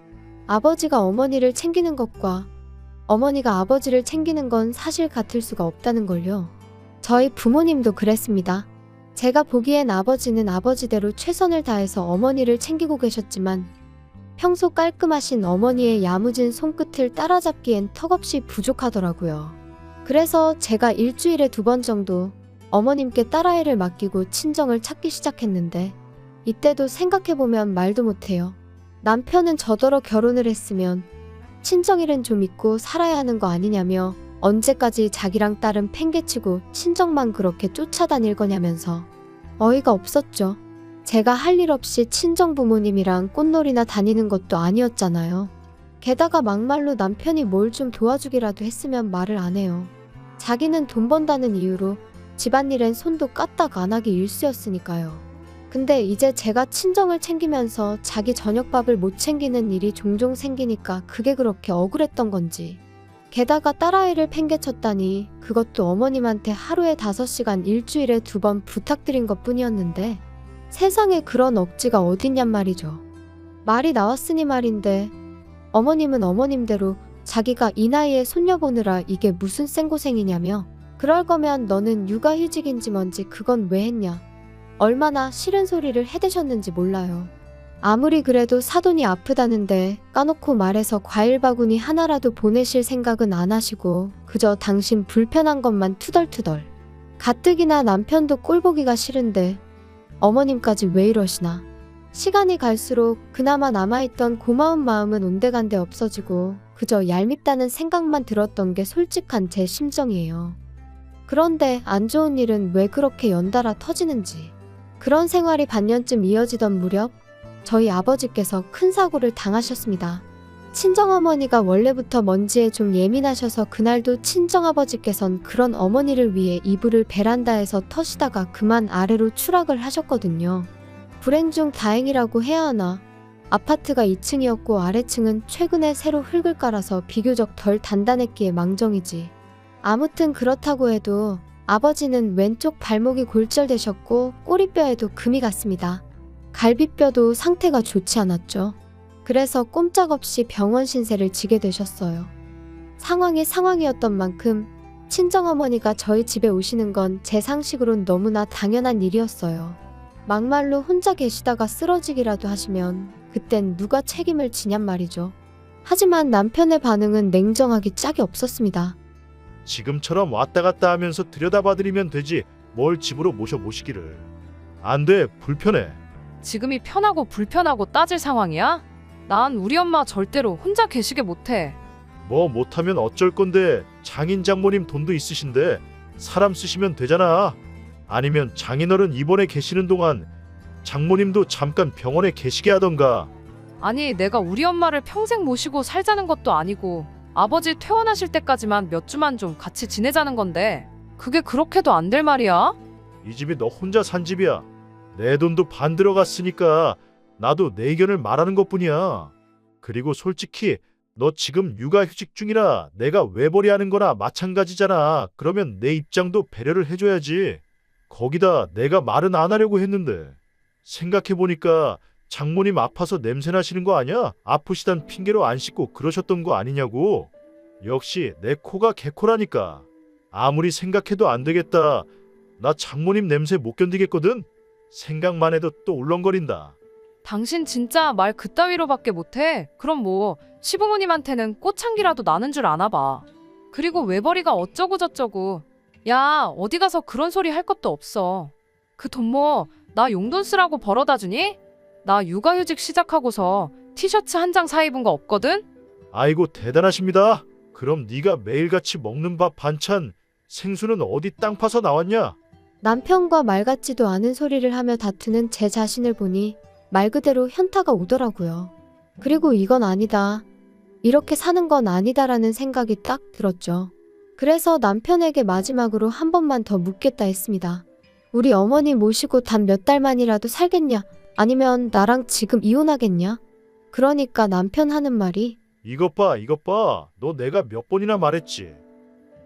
아버지가 어머니를 챙기는 것과 어머니가 아버지를 챙기는 건 사실 같을 수가 없다는 걸요. 저희 부모님도 그랬습니다. 제가 보기엔 아버지는 아버지대로 최선을 다해서 어머니를 챙기고 계셨지만 평소 깔끔하신 어머니의 야무진 손끝을 따라잡기엔 턱없이 부족하더라고요. 그래서 제가 일주일에 2번 정도 어머님께 딸아이를 맡기고 친정을 찾기 시작했는데 이때도 생각해보면 말도 못해요. 남편은 저더러 결혼을 했으면 친정일은 좀 있고 살아야 하는 거 아니냐며 언제까지 자기랑 딸은 팽개치고 친정만 그렇게 쫓아다닐 거냐면서 어이가 없었죠. 제가 할 일 없이 친정 부모님이랑 꽃놀이나 다니는 것도 아니었잖아요. 게다가 막말로 남편이 뭘 좀 도와주기라도 했으면 말을 안 해요. 자기는 돈 번다는 이유로 집안일엔 손도 까딱 안 하기 일쑤였으니까요. 근데 이제 제가 친정을 챙기면서 자기 저녁밥을 못 챙기는 일이 종종 생기니까 그게 그렇게 억울했던 건지. 게다가 딸아이를 팽개쳤다니 그것도 어머님한테 하루에 5시간 일주일에 2번 부탁드린 것 뿐이었는데 세상에 그런 억지가 어딨냔 말이죠. 말이 나왔으니 말인데 어머님은 어머님대로 자기가 이 나이에 손녀 보느라 이게 무슨 생고생이냐며 그럴 거면 너는 육아휴직인지 뭔지 그건 왜 했냐. 얼마나 싫은 소리를 해대셨는지 몰라요. 아무리 그래도 사돈이 아프다는데 까놓고 말해서 과일 바구니 하나라도 보내실 생각은 안 하시고 그저 당신 불편한 것만 투덜투덜. 가뜩이나 남편도 꼴보기가 싫은데 어머님까지 왜 이러시나. 시간이 갈수록 그나마 남아있던 고마운 마음은 온데간데 없어지고 그저 얄밉다는 생각만 들었던 게 솔직한 제 심정이에요. 그런데 안 좋은 일은 왜 그렇게 연달아 터지는지. 그런 생활이 반년쯤 이어지던 무렵 저희 아버지께서 큰 사고를 당하셨습니다. 친정어머니가 원래부터 먼지에 좀 예민하셔서 그날도 친정아버지께선 그런 어머니를 위해 이불을 베란다에서 터시다가 그만 아래로 추락을 하셨거든요. 불행 중 다행이라고 해야 하나. 아파트가 2층이었고 아래층은 최근에 새로 흙을 깔아서 비교적 덜 단단했기에 망정이지. 아무튼 그렇다고 해도 아버지는 왼쪽 발목이 골절되셨고 꼬리뼈에도 금이 갔습니다. 갈비뼈도 상태가 좋지 않았죠. 그래서 꼼짝없이 병원 신세를 지게 되셨어요. 상황이 상황이었던 만큼 친정어머니가 저희 집에 오시는 건 제 상식으론 너무나 당연한 일이었어요. 막말로 혼자 계시다가 쓰러지기라도 하시면 그땐 누가 책임을 지냔 말이죠. 하지만 남편의 반응은 냉정하기 짝이 없었습니다. 지금처럼 왔다 갔다 하면서 들여다봐드리면 되지 뭘 집으로 모시기를. 안 돼, 불편해. 지금이 편하고 불편하고 따질 상황이야? 난 우리 엄마 절대로 혼자 계시게 못해. 뭐 못하면 어쩔 건데 장인 장모님 돈도 있으신데 사람 쓰시면 되잖아. 아니면 장인어른 입원해 계시는 동안 장모님도 잠깐 병원에 계시게 하던가. 아니 내가 우리 엄마를 평생 모시고 살자는 것도 아니고 아버지 퇴원하실 때까지만 몇 주만 좀 같이 지내자는 건데 그게 그렇게도 안 될 말이야? 이 집이 너 혼자 산 집이야. 내 돈도 반 들어갔으니까 나도 내 의견을 말하는 것뿐이야. 그리고 솔직히 너 지금 육아휴직 중이라 내가 외벌이하는 거나 마찬가지잖아. 그러면 내 입장도 배려를 해줘야지. 거기다 내가 말은 안 하려고 했는데 생각해보니까 장모님 아파서 냄새나시는 거 아니야? 아프시단 핑계로 안 씻고 그러셨던 거 아니냐고. 역시 내 코가 개코라니까. 아무리 생각해도 안 되겠다. 나 장모님 냄새 못 견디겠거든. 생각만 해도 또 울렁거린다. 당신 진짜 말 그따위로밖에 못해. 그럼 뭐 시부모님한테는 꽃향기라도 나는 줄 아나 봐. 그리고 외벌이가 어쩌고 저쩌고. 야, 어디 가서 그런 소리 할 것도 없어. 그 돈 뭐 나 용돈 쓰라고 벌어다 주니? 나 육아휴직 시작하고서 티셔츠 한 장 사 입은 거 없거든? 아이고 대단하십니다. 그럼 네가 매일같이 먹는 밥 반찬 생수는 어디 땅 파서 나왔냐? 남편과 말 같지도 않은 소리를 하며 다투는 제 자신을 보니 말 그대로 현타가 오더라고요. 그리고 이건 아니다. 이렇게 사는 건 아니다라는 생각이 딱 들었죠. 그래서 남편에게 마지막으로 한 번만 더 묻겠다 했습니다. 우리 어머니 모시고 단 몇 달만이라도 살겠냐? 아니면 나랑 지금 이혼하겠냐? 그러니까 남편 하는 말이 이것 봐, 이것 봐. 너 내가 몇 번이나 말했지.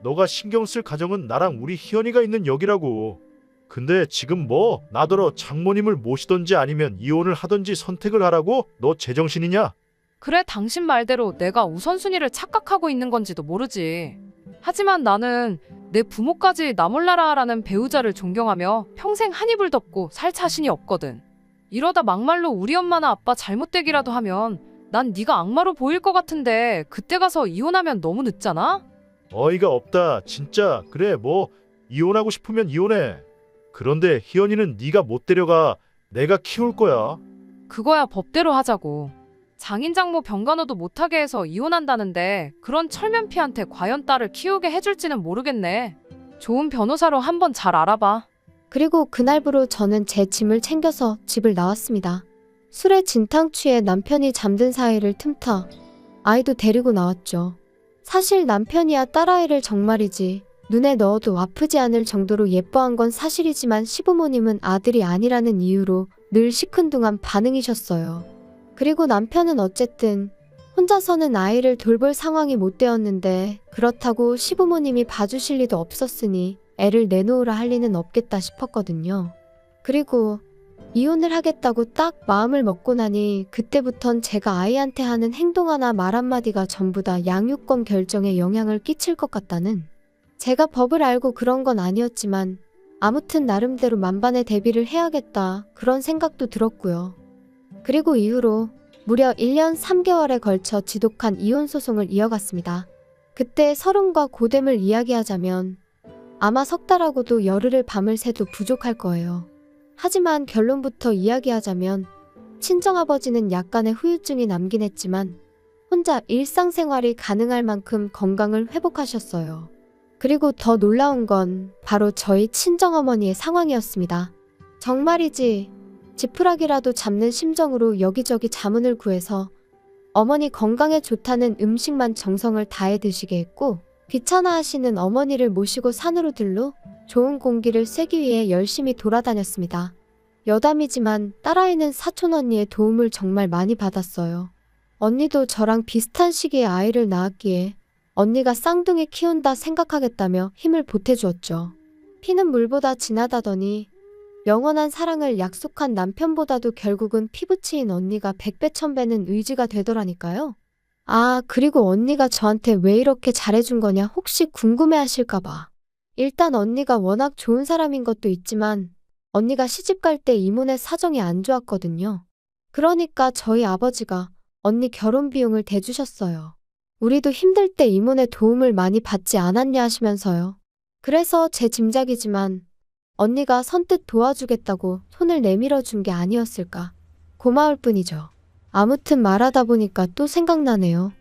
너가 신경 쓸 가정은 나랑 우리 희연이가 있는 여기라고. 근데 지금 뭐 나더러 장모님을 모시던지 아니면 이혼을 하던지 선택을 하라고? 너 제정신이냐? 그래, 당신 말대로 내가 우선순위를 착각하고 있는 건지도 모르지. 하지만 나는 내 부모까지 나 몰라라라는 배우자를 존경하며 평생 한 이불 덮고 살 자신이 없거든. 이러다 막말로 우리 엄마나 아빠 잘못되기라도 하면 난 네가 악마로 보일 것 같은데 그때 가서 이혼하면 너무 늦잖아? 어이가 없다. 진짜. 그래 뭐 이혼하고 싶으면 이혼해. 그런데 희연이는 네가 못 데려가. 내가 키울 거야. 그거야 법대로 하자고. 장인장모 병간호도 못하게 해서 이혼한다는데 그런 철면피한테 과연 딸을 키우게 해줄지는 모르겠네. 좋은 변호사로 한번 잘 알아봐. 그리고 그날부로 저는 제 짐을 챙겨서 집을 나왔습니다. 술에 진탕 취해 남편이 잠든 사이를 틈타 아이도 데리고 나왔죠. 사실 남편이야 딸아이를 정말이지 눈에 넣어도 아프지 않을 정도로 예뻐한 건 사실이지만 시부모님은 아들이 아니라는 이유로 늘 시큰둥한 반응이셨어요. 그리고 남편은 어쨌든 혼자서는 아이를 돌볼 상황이 못 되었는데 그렇다고 시부모님이 봐주실 리도 없었으니 애를 내놓으라 할 리는 없겠다 싶었거든요. 그리고 이혼을 하겠다고 딱 마음을 먹고 나니 그때부턴 제가 아이한테 하는 행동 하나 말 한마디가 전부 다 양육권 결정에 영향을 끼칠 것 같다는, 제가 법을 알고 그런 건 아니었지만 아무튼 나름대로 만반의 대비를 해야겠다 그런 생각도 들었고요. 그리고 이후로 무려 1년 3개월에 걸쳐 지독한 이혼 소송을 이어갔습니다. 그때 서름과 고됨을 이야기하자면 아마 석 달하고도 열흘을 밤을 새도 부족할 거예요. 하지만 결론부터 이야기하자면 친정아버지는 약간의 후유증이 남긴 했지만 혼자 일상생활이 가능할 만큼 건강을 회복하셨어요. 그리고 더 놀라운 건 바로 저희 친정어머니의 상황이었습니다. 정말이지 지푸라기라도 잡는 심정으로 여기저기 자문을 구해서 어머니 건강에 좋다는 음식만 정성을 다해 드시게 했고, 귀찮아하시는 어머니를 모시고 산으로 들러 좋은 공기를 쐬기 위해 열심히 돌아다녔습니다. 여담이지만 딸아이는 사촌 언니의 도움을 정말 많이 받았어요. 언니도 저랑 비슷한 시기에 아이를 낳았기에 언니가 쌍둥이 키운다 생각하겠다며 힘을 보태주었죠. 피는 물보다 진하다더니 영원한 사랑을 약속한 남편보다도 결국은 피부치인 언니가 100배 1000배는 의지가 되더라니까요. 아, 그리고 언니가 저한테 왜 이렇게 잘해준 거냐 혹시 궁금해하실까봐. 일단 언니가 워낙 좋은 사람인 것도 있지만 언니가 시집갈 때 이모네 사정이 안 좋았거든요. 그러니까 저희 아버지가 언니 결혼 비용을 대주셨어요. 우리도 힘들 때 이모네 도움을 많이 받지 않았냐 하시면서요. 그래서 제 짐작이지만 언니가 선뜻 도와주겠다고 손을 내밀어 준 게 아니었을까. 고마울 뿐이죠. 아무튼 말하다 보니까 또 생각나네요.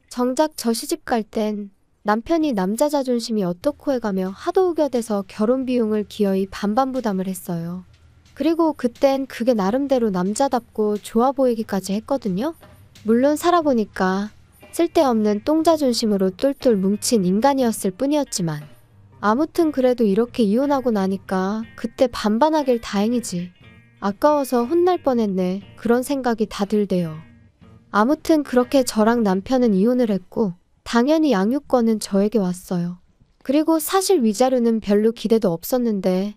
정작 저 시집갈 땐 남편이 남자 자존심이 어떻고 해가며 하도 우겨대서 결혼 비용을 기어이 반반 부담을 했어요. 그리고 그땐 그게 나름대로 남자답고 좋아 보이기까지 했거든요. 물론 살아보니까 쓸데없는 똥자존심으로 똘똘 뭉친 인간이었을 뿐이었지만 아무튼 그래도 이렇게 이혼하고 나니까 그때 반반하길 다행이지. 아까워서 혼날 뻔했네. 그런 생각이 다 들대요. 아무튼 그렇게 저랑 남편은 이혼을 했고 당연히 양육권은 저에게 왔어요. 그리고 사실 위자료는 별로 기대도 없었는데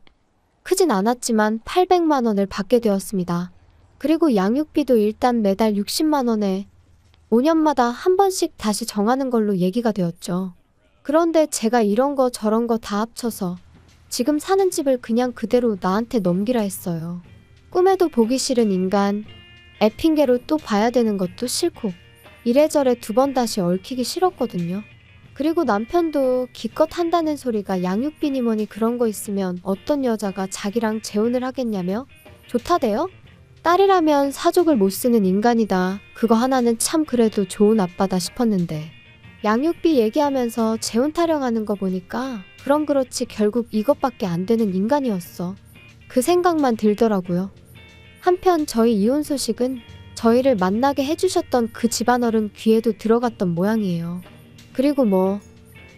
크진 않았지만 800만 원을 받게 되었습니다. 그리고 양육비도 일단 매달 60만 원에 5년마다 한 번씩 다시 정하는 걸로 얘기가 되었죠. 그런데 제가 이런 거 저런 거 다 합쳐서 지금 사는 집을 그냥 그대로 나한테 넘기라 했어요. 꿈에도 보기 싫은 인간, 애 핑계로 또 봐야 되는 것도 싫고 이래저래 두 번 다시 얽히기 싫었거든요. 그리고 남편도 기껏 한다는 소리가 양육비니 뭐니 그런 거 있으면 어떤 여자가 자기랑 재혼을 하겠냐며? 좋다대요? 딸이라면 사족을 못 쓰는 인간이다. 그거 하나는 참 그래도 좋은 아빠다 싶었는데. 양육비 얘기하면서 재혼 타령하는 거 보니까 그럼 그렇지 결국 이것밖에 안 되는 인간이었어. 그 생각만 들더라고요. 한편 저희 이혼 소식은 저희를 만나게 해주셨던 그 집안어른 귀에도 들어갔던 모양이에요. 그리고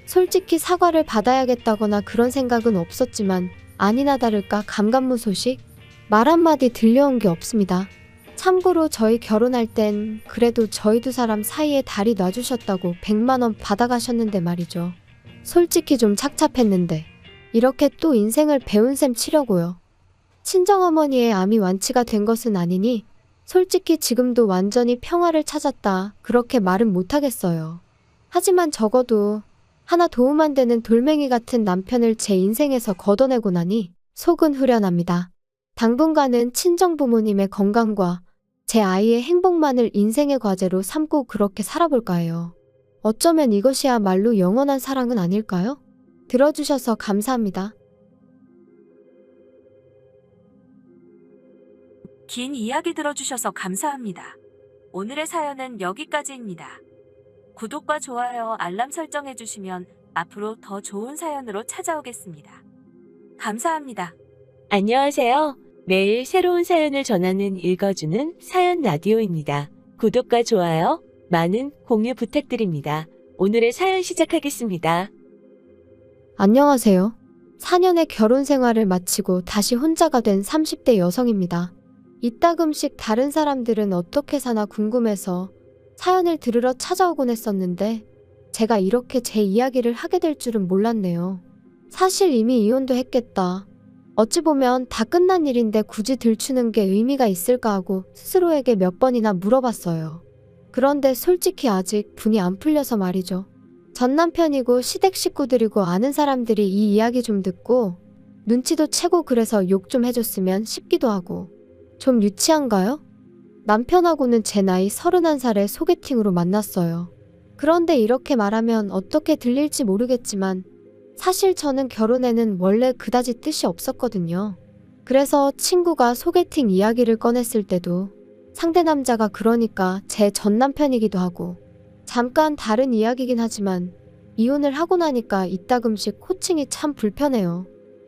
솔직히 사과를 받아야겠다거나 그런 생각은 없었지만 아니나 다를까 감감무 소식? 말 한마디 들려온 게 없습니다. 참고로 저희 결혼할 땐 그래도 저희 두 사람 사이에 다리 놔주셨다고 100만 원 받아가셨는데 말이죠. 솔직히 좀 착잡했는데 이렇게 또 인생을 배운 셈 치려고요. 친정어머니의 암이 완치가 된 것은 아니니 솔직히 지금도 완전히 평화를 찾았다 그렇게 말은 못하겠어요. 하지만 적어도 하나 도움 안 되는 돌멩이 같은 남편을 제 인생에서 걷어내고 나니 속은 후련합니다. 당분간은 친정부모님의 건강과 제 아이의 행복만을 인생의 과제로 삼고 그렇게 살아볼까 해요. 어쩌면 이것이야말로 영원한 사랑은 아닐까요? 들어주셔서 감사합니다. 긴 이야기 들어주셔서 감사합니다. 오늘의 사연은 여기까지입니다. 구독과 좋아요, 알람 설정해주시면 앞으로 더 좋은 사연으로 찾아오겠습니다. 감사합니다. 안녕하세요. 매일 새로운 사연을 전하는 읽어주는 사연 라디오입니다. 구독과 좋아요, 많은 공유 부탁드립니다. 오늘의 사연 시작하겠습니다. 안녕하세요. 4년의 결혼 생활을 마치고 다시 혼자가 된 30대 여성입니다. 이따금씩 다른 사람들은 어떻게 사나 궁금해서 사연을 들으러 찾아오곤 했었는데 제가 이렇게 제 이야기를 하게 될 줄은 몰랐네요. 사실 이미 이혼도 했겠다. 어찌 보면 다 끝난 일인데 굳이 들추는 게 의미가 있을까 하고 스스로에게 몇 번이나 물어봤어요. 그런데 솔직히 아직 분이 안 풀려서 말이죠. 전 남편이고 시댁 식구들이고 아는 사람들이 이 이야기 좀 듣고 눈치도 채고 그래서 욕 좀 해줬으면 싶기도 하고. 좀 유치한가요? 남편하고는 제 나이 31살에 소개팅으로 만났어요. 그런데 이렇게 말하면 어떻게 들릴지 모르겠지만 사실 저는 결혼에는 원래 그다지 뜻이 없었거든요. 그래서 친구가 소개팅 이야기를 꺼냈을 때도 상대 남자가 그러니까 제 전 남편이기도 하고 잠깐 다른 이야기긴 하지만 이혼을 하고 나니까 이따금씩 호칭이 참 불편해요.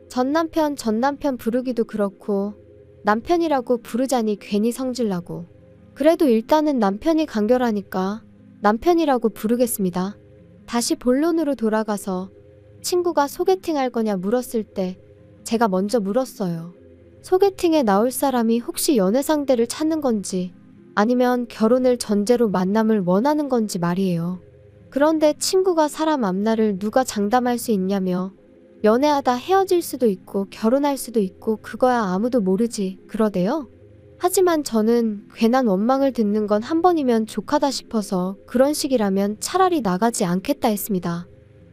전 남편 부르기도 그렇고 남편이라고 부르자니 괜히 성질나고. 그래도 일단은 남편이 간결하니까 남편이라고 부르겠습니다. 다시 본론으로 돌아가서 친구가 소개팅 할 거냐 물었을 때 제가 먼저 물었어요. 소개팅에 나올 사람이 혹시 연애 상대를 찾는 건지 아니면 결혼을 전제로 만남을 원하는 건지 말이에요. 그런데 친구가 사람 앞날을 누가 장담할 수 있냐며 연애하다 헤어질 수도 있고 결혼할 수도 있고 그거야 아무도 모르지 그러대요. 하지만 저는 괜한 원망을 듣는 건 한 번이면 족하다 싶어서 그런 식이라면 차라리 나가지 않겠다 했습니다.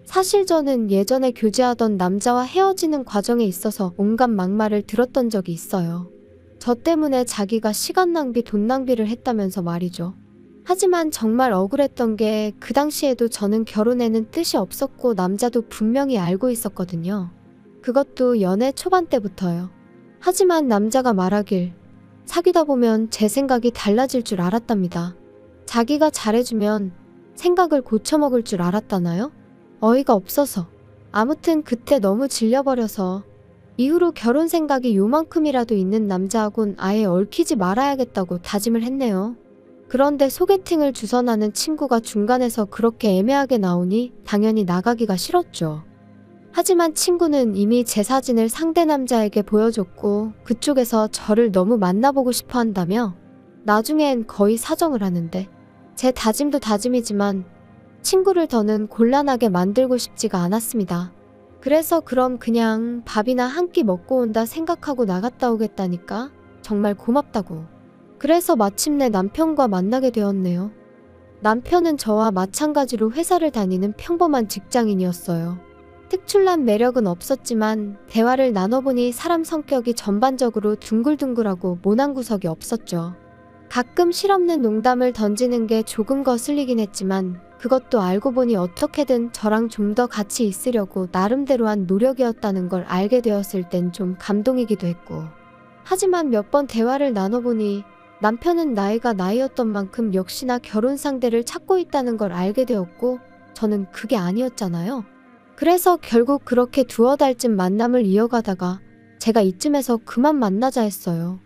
사실 저는 예전에 교제하던 남자와 헤어지는 과정에 있어서 온갖 막말을 들었던 적이 있어요. 저 때문에 자기가 시간 낭비, 돈 낭비를 했다면서 말이죠. 하지만 정말 억울했던 게 그 당시에도 저는 결혼에는 뜻이 없었고 남자도 분명히 알고 있었거든요. 그것도 연애 초반 때부터요. 하지만 남자가 말하길 사귀다 보면 제 생각이 달라질 줄 알았답니다. 자기가 잘해주면 생각을 고쳐먹을 줄 알았다나요? 어이가 없어서. 아무튼 그때 너무 질려버려서 이후로 결혼 생각이 요만큼이라도 있는 남자하곤 아예 얽히지 말아야겠다고 다짐을 했네요. 그런데 소개팅을 주선하는 친구가 중간에서 그렇게 애매하게 나오니 당연히 나가기가 싫었죠. 하지만 친구는 이미 제 사진을 상대 남자에게 보여줬고 그쪽에서 저를 너무 만나보고 싶어 한다며 나중엔 거의 사정을 하는데 제 다짐도 다짐이지만 친구를 더는 곤란하게 만들고 싶지가 않았습니다. 그래서 그럼 그냥 밥이나 한 끼 먹고 온다 생각하고 나갔다 오겠다니까 정말 고맙다고. 그래서 마침내 남편과 만나게 되었네요. 남편은 저와 마찬가지로 회사를 다니는 평범한 직장인이었어요. 특출난 매력은 없었지만 대화를 나눠보니 사람 성격이 전반적으로 둥글둥글하고 모난 구석이 없었죠. 가끔 실없는 농담을 던지는 게 조금 거슬리긴 했지만 그것도 알고 보니 어떻게든 저랑 좀 더 같이 있으려고 나름대로 한 노력이었다는 걸 알게 되었을 땐 좀 감동이기도 했고. 하지만 몇 번 대화를 나눠보니 남편은 나이가 나이였던 만큼 역시나 결혼 상대를 찾고 있다는 걸 알게 되었고, 저는 그게 아니었잖아요. 그래서 결국 그렇게 두어 달쯤 만남을 이어가다가 제가 이쯤에서 그만 만나자 했어요.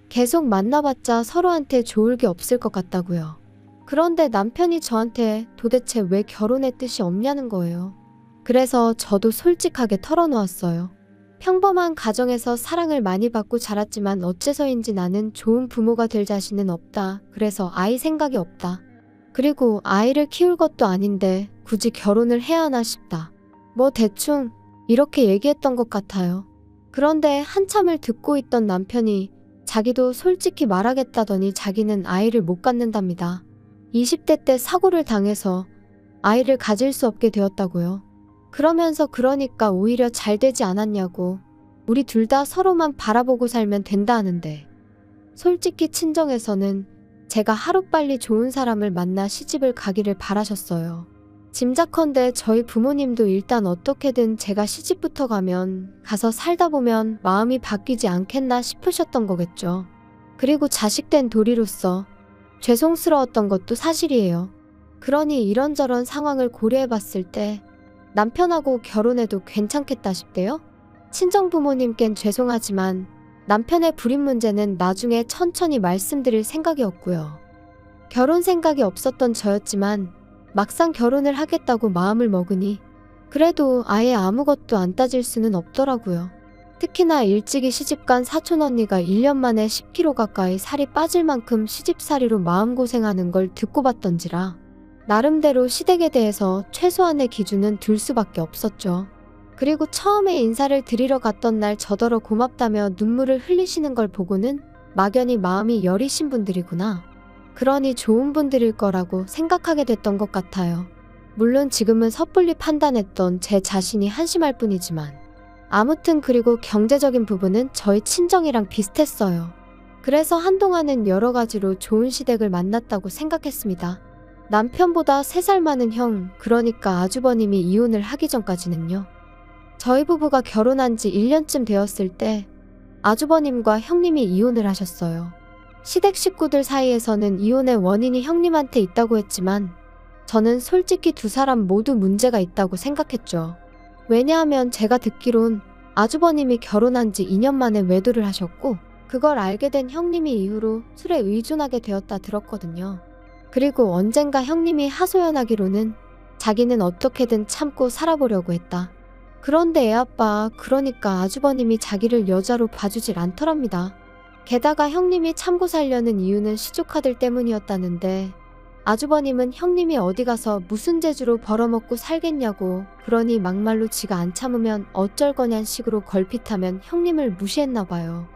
계속 만나봤자 서로한테 좋을 게 없을 것 같다고요. 그런데 남편이 저한테 도대체 왜 결혼의 뜻이 없냐는 거예요. 그래서 저도 솔직하게 털어놓았어요. 평범한 가정에서 사랑을 많이 받고 자랐지만 어째서인지 나는 좋은 부모가 될 자신은 없다. 그래서 아이 생각이 없다. 그리고 아이를 키울 것도 아닌데 굳이 결혼을 해야 하나 싶다. 뭐 대충 이렇게 얘기했던 것 같아요. 그런데 한참을 듣고 있던 남편이 자기도 솔직히 말하겠다더니 자기는 아이를 못 갖는답니다. 20대 때 사고를 당해서 아이를 가질 수 없게 되었다고요. 그러면서 그러니까 오히려 잘 되지 않았냐고, 우리 둘 다 서로만 바라보고 살면 된다 하는데, 솔직히 친정에서는 제가 하루빨리 좋은 사람을 만나 시집을 가기를 바라셨어요. 짐작컨대 저희 부모님도 일단 어떻게든 제가 시집부터 가서 살다 보면 마음이 바뀌지 않겠나 싶으셨던 거겠죠. 그리고 자식된 도리로서 죄송스러웠던 것도 사실이에요. 그러니 이런저런 상황을 고려해봤을 때 남편하고 결혼해도 괜찮겠다 싶대요. 친정부모님께는 죄송하지만 남편의 불임 문제는 나중에 천천히 말씀드릴 생각이었고요. 결혼 생각이 없었던 저였지만 막상 결혼을 하겠다고 마음을 먹으니 그래도 아예 아무것도 안 따질 수는 없더라고요. 특히나 일찍이 시집간 사촌언니가 1년 만에 10kg 가까이 살이 빠질 만큼 시집살이로 마음고생하는 걸 듣고 봤던지라 나름대로 시댁에 대해서 최소한의 기준은 둘 수밖에 없었죠. 그리고 처음에 인사를 드리러 갔던 날 저더러 고맙다며 눈물을 흘리시는 걸 보고는 막연히 마음이 여리신 분들이구나. 그러니 좋은 분들일 거라고 생각하게 됐던 것 같아요. 물론 지금은 섣불리 판단했던 제 자신이 한심할 뿐이지만 아무튼 그리고 경제적인 부분은 저희 친정이랑 비슷했어요. 그래서 한동안은 여러 가지로 좋은 시댁을 만났다고 생각했습니다. 남편보다 3살 많은 형, 그러니까 아주버님이 이혼을 하기 전까지는요. 저희 부부가 결혼한 지 1년쯤 되었을 때 아주버님과 형님이 이혼을 하셨어요. 시댁 식구들 사이에서는 이혼의 원인이 형님한테 있다고 했지만 저는 솔직히 두 사람 모두 문제가 있다고 생각했죠. 왜냐하면 제가 듣기론 아주버님이 결혼한 지 2년 만에 외도를 하셨고 그걸 알게 된 형님이 이후로 술에 의존하게 되었다 들었거든요. 그리고 언젠가 형님이 하소연하기로는 자기는 어떻게든 참고 살아보려고 했다. 그런데 애아빠, 그러니까 아주버님이 자기를 여자로 봐주질 않더랍니다. 게다가 형님이 참고 살려는 이유는 시조카들 때문이었다는데 아주버님은 형님이 어디 가서 무슨 재주로 벌어먹고 살겠냐고, 그러니 막말로 지가 안 참으면 어쩔 거냔 식으로 걸핏하면 형님을 무시했나 봐요.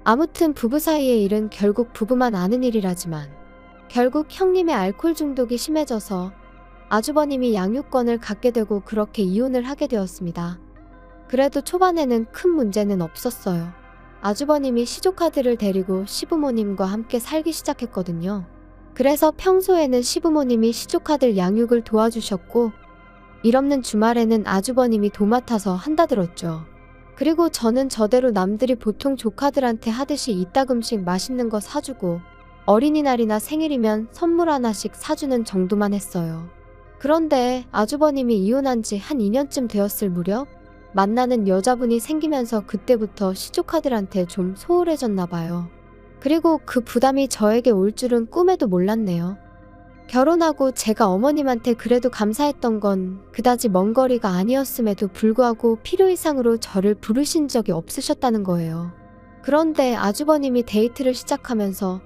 아무튼 부부 사이의 일은 결국 부부만 아는 일이라지만 결국 형님의 알코올 중독이 심해져서 아주버님이 양육권을 갖게 되고 그렇게 이혼을 하게 되었습니다. 그래도 초반에는 큰 문제는 없었어요. 아주버님이 시조카들을 데리고 시부모님과 함께 살기 시작했거든요. 그래서 평소에는 시부모님이 시조카들 양육을 도와주셨고 일 없는 주말에는 아주버님이 도맡아서 한다 들었죠. 그리고 저는 저대로 남들이 보통 조카들한테 하듯이 이따금씩 맛있는 거 사주고 어린이날이나 생일이면 선물 하나씩 사주는 정도만 했어요. 그런데 아주버님이 이혼한 지 한 2년쯤 되었을 무렵 만나는 여자분이 생기면서 그때부터 시조카들한테 좀 소홀해졌나 봐요. 그리고 그 부담이 저에게 올 줄은 꿈에도 몰랐네요. 결혼하고 제가 어머님한테 그래도 감사했던 건 그다지 먼 거리가 아니었음에도 불구하고 필요 이상으로 저를 부르신 적이 없으셨다는 거예요. 그런데 아주버님이 데이트를 시작하면서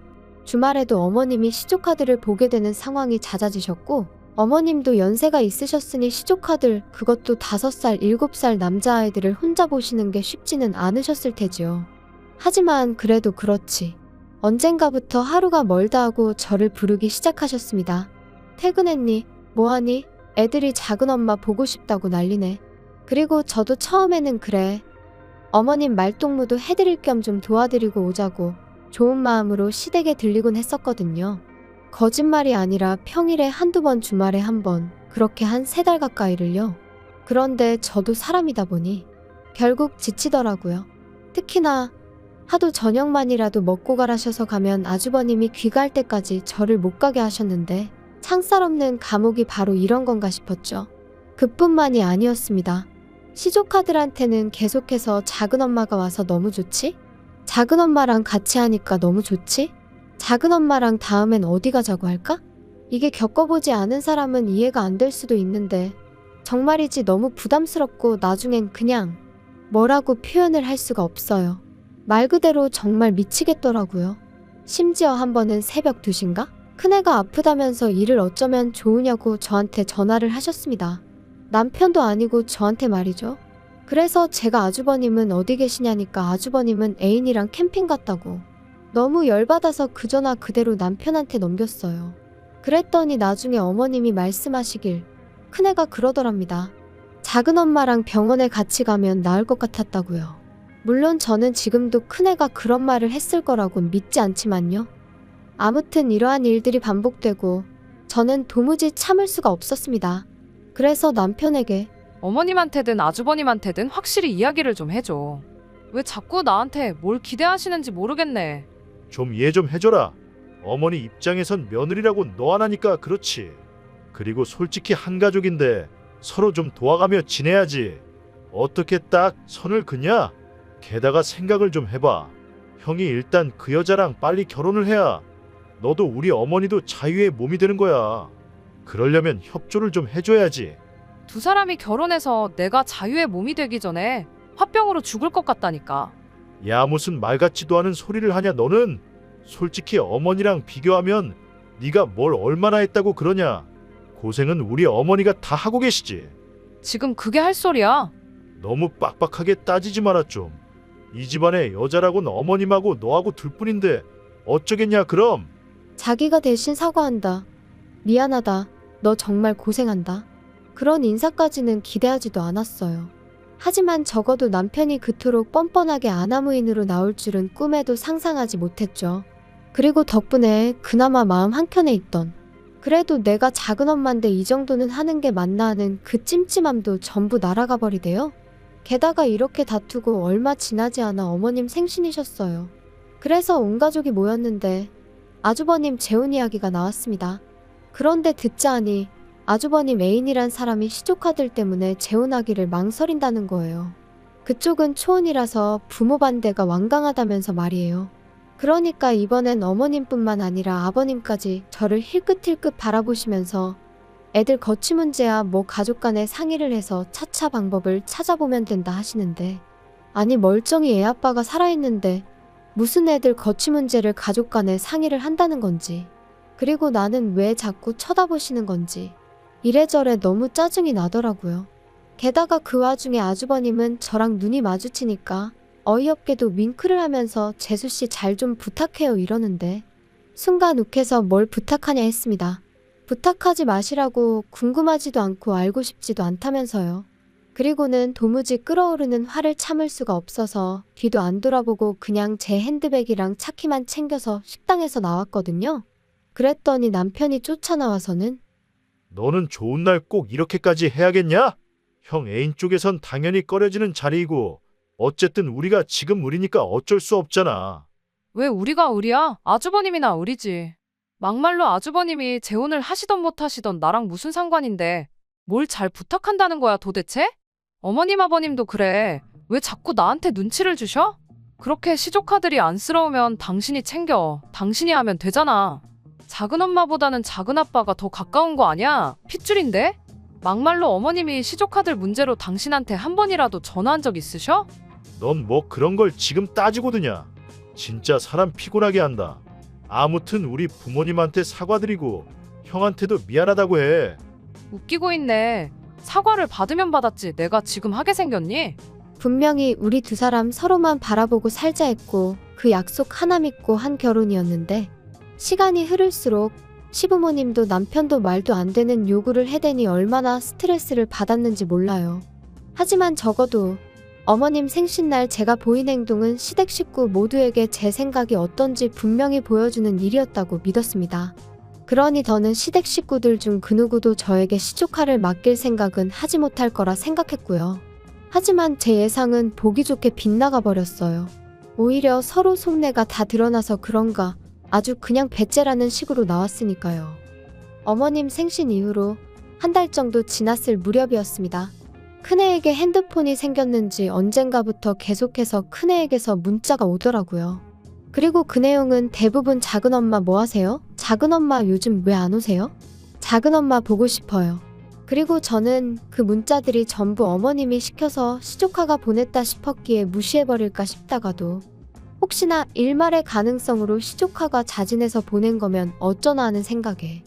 주말에도 어머님이 시조카들을 보게 되는 상황이 잦아지셨고 어머님도 연세가 있으셨으니 시조카들, 그것도 5살, 7살 남자아이들을 혼자 보시는 게 쉽지는 않으셨을 테지요. 하지만 그래도 그렇지. 언젠가부터 하루가 멀다 하고 저를 부르기 시작하셨습니다. 퇴근했니? 뭐하니? 애들이 작은 엄마 보고 싶다고 난리네. 그리고 저도 처음에는 그래. 어머님 말동무도 해드릴 겸 좀 도와드리고 오자고 좋은 마음으로 시댁에 들리곤 했었거든요. 거짓말이 아니라 평일에 한두 번, 주말에 한 번, 그렇게 한 3달 가까이를요. 그런데 저도 사람이다 보니 결국 지치더라고요. 특히나 하도 저녁만이라도 먹고 가라셔서 가면 아주버님이 귀가할 때까지 저를 못 가게 하셨는데 창살 없는 감옥이 바로 이런 건가 싶었죠. 그뿐만이 아니었습니다. 시조카들한테는 계속해서 작은엄마가 와서 너무 좋지? 작은엄마랑 같이 하니까 너무 좋지? 작은엄마랑 다음엔 어디 가자고 할까? 이게 겪어보지 않은 사람은 이해가 안 될 수도 있는데 정말이지 너무 부담스럽고 나중엔 그냥 뭐라고 표현을 할 수가 없어요. 말 그대로 정말 미치겠더라고요. 심지어 한 번은 새벽 2시인가? 큰애가 아프다면서 일을 어쩌면 좋으냐고 저한테 전화를 하셨습니다. 남편도 아니고 저한테 말이죠. 그래서 제가 아주버님은 어디 계시냐니까 아주버님은 애인이랑 캠핑 갔다고. 너무 열받아서 그 전화 그대로 남편한테 넘겼어요. 그랬더니 나중에 어머님이 말씀하시길 큰애가 그러더랍니다. 작은엄마랑 병원에 같이 가면 나을 것 같았다고요. 물론 저는 지금도 큰애가 그런 말을 했을 거라고는 믿지 않지만요. 아무튼 이러한 일들이 반복되고 저는 도무지 참을 수가 없었습니다. 그래서 남편에게 어머님한테든 아주버님한테든 확실히 이야기를 좀 해줘. 왜 자꾸 나한테 뭘 기대하시는지 모르겠네. 좀 이해 좀 해줘라. 어머니 입장에선 며느리라고 너 하나니까 그렇지. 그리고 솔직히 한 가족인데 서로 좀 도와가며 지내야지. 어떻게 딱 선을 긋냐? 게다가 생각을 좀 해봐. 형이 일단 그 여자랑 빨리 결혼을 해야 너도 우리 어머니도 자유의 몸이 되는 거야. 그러려면 협조를 좀 해줘야지. 두 사람이 결혼해서 내가 자유의 몸이 되기 전에 화병으로 죽을 것 같다니까. 야, 무슨 말 같지도 않은 소리를 하냐 너는? 솔직히 어머니랑 비교하면 네가 뭘 얼마나 했다고 그러냐. 고생은 우리 어머니가 다 하고 계시지. 지금 그게 할 소리야? 너무 빡빡하게 따지지 마라 좀. 이 집안의 여자라고는 어머님하고 너하고 둘뿐인데 어쩌겠냐 그럼. 자기가 대신 사과한다. 미안하다. 너 정말 고생한다. 그런 인사까지는 기대하지도 않았어요. 하지만 적어도 남편이 그토록 뻔뻔하게 아나무인으로 나올 줄은 꿈에도 상상하지 못했죠. 그리고 덕분에 그나마 마음 한켠에 있던 그래도 내가 작은엄마인데 이 정도는 하는 게 맞나 하는 그 찜찜함도 전부 날아가 버리대요. 게다가 이렇게 다투고 얼마 지나지 않아 어머님 생신이셨어요. 그래서 온 가족이 모였는데 아주버님 재혼 이야기가 나왔습니다. 그런데 듣자 하니 아주버님 애인이란 사람이 시조카들 때문에 재혼하기를 망설인다는 거예요. 그쪽은 초혼이라서 부모 반대가 완강하다면서 말이에요. 그러니까 이번엔 어머님뿐만 아니라 아버님까지 저를 힐끗힐끗 바라보시면서 애들 거취 문제야 뭐 가족 간에 상의를 해서 차차 방법을 찾아보면 된다 하시는데 아니 멀쩡히 애 아빠가 살아있는데 무슨 애들 거취 문제를 가족 간에 상의를 한다는 건지 그리고 나는 왜 자꾸 쳐다보시는 건지 이래저래 너무 짜증이 나더라고요. 게다가 그 와중에 아주버님은 저랑 눈이 마주치니까 어이없게도 윙크를 하면서 재수씨 잘 좀 부탁해요 이러는데 순간 욱해서 뭘 부탁하냐 했습니다. 부탁하지 마시라고 궁금하지도 않고 알고 싶지도 않다면서요. 그리고는 도무지 끓어오르는 화를 참을 수가 없어서 뒤도 안 돌아보고 그냥 제 핸드백이랑 차키만 챙겨서 식당에서 나왔거든요. 그랬더니 남편이 쫓아나와서는 너는 좋은 날 꼭 이렇게까지 해야겠냐? 형 애인 쪽에선 당연히 꺼려지는 자리이고 어쨌든 우리가 지금 우리니까 어쩔 수 없잖아. 왜 우리가 우리야? 아주버님이나 우리지. 막말로 아주버님이 재혼을 하시던 못 하시던 나랑 무슨 상관인데 뭘 잘 부탁한다는 거야 도대체? 어머님 아버님도 그래. 왜 자꾸 나한테 눈치를 주셔? 그렇게 시조카들이 안쓰러우면 당신이 챙겨. 당신이 하면 되잖아. 작은엄마보다는 작은아빠가 더 가까운 거 아니야? 핏줄인데? 막말로 어머님이 시조카들 문제로 당신한테 한 번이라도 전화한 적 있으셔? 넌 뭐 그런 걸 지금 따지고 드냐? 진짜 사람 피곤하게 한다. 아무튼 우리 부모님한테 사과드리고 형한테도 미안하다고 해. 웃기고 있네. 사과를 받으면 받았지 내가 지금 하게 생겼니? 분명히 우리 두 사람 서로만 바라보고 살자 했고 그 약속 하나 믿고 한 결혼이었는데 시간이 흐를수록 시부모님도 남편도 말도 안 되는 요구를 해대니 얼마나 스트레스를 받았는지 몰라요. 하지만 적어도 어머님 생신날 제가 보인 행동은 시댁 식구 모두에게 제 생각이 어떤지 분명히 보여주는 일이었다고 믿었습니다. 그러니 더는 시댁 식구들 중 그 누구도 저에게 시조카를 맡길 생각은 하지 못할 거라 생각했고요. 하지만 제 예상은 보기 좋게 빗나가 버렸어요. 오히려 서로 속내가 다 드러나서 그런가 아주 그냥 배째라는 식으로 나왔으니까요. 어머님 생신 이후로 한 달 정도 지났을 무렵이었습니다. 큰애에게 핸드폰이 생겼는지 언젠가부터 계속해서 큰애에게서 문자가 오더라고요. 그리고 그 내용은 대부분 작은엄마 뭐 하세요? 작은엄마 요즘 왜 안 오세요? 작은엄마 보고 싶어요. 그리고 저는 그 문자들이 전부 어머님이 시켜서 시조카가 보냈다 싶었기에 무시해버릴까 싶다가도 혹시나 일말의 가능성으로 시조카가 자진해서 보낸 거면 어쩌나 하는 생각에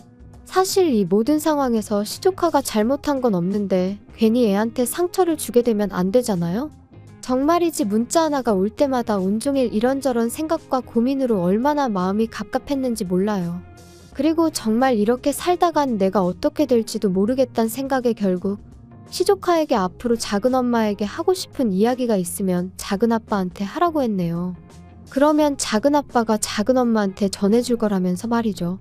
사실 이 모든 상황에서 시조카가 잘못한 건 없는데 괜히 애한테 상처를 주게 되면 안 되잖아요? 정말이지 문자 하나가 올 때마다 온종일 이런저런 생각과 고민으로 얼마나 마음이 갑갑했는지 몰라요. 그리고 정말 이렇게 살다간 내가 어떻게 될지도 모르겠다는 생각에 결국 시조카에게 앞으로 작은엄마에게 하고 싶은 이야기가 있으면 작은아빠한테 하라고 했네요. 그러면 작은아빠가 작은엄마한테 전해줄 거라면서 말이죠.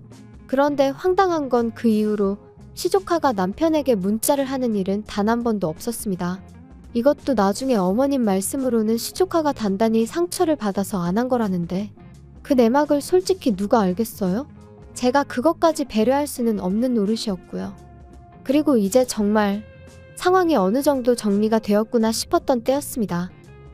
그런데 황당한 건 그 이후로 시조카가 남편에게 문자를 하는 일은 단 한 번도 없었습니다. 이것도 나중에 어머님 말씀으로는 시조카가 단단히 상처를 받아서 안 한 거라는데 그 내막을 솔직히 누가 알겠어요? 제가 그것까지 배려할 수는 없는 노릇이었고요. 그리고 이제 정말 상황이 어느 정도 정리가 되었구나 싶었던 때였습니다.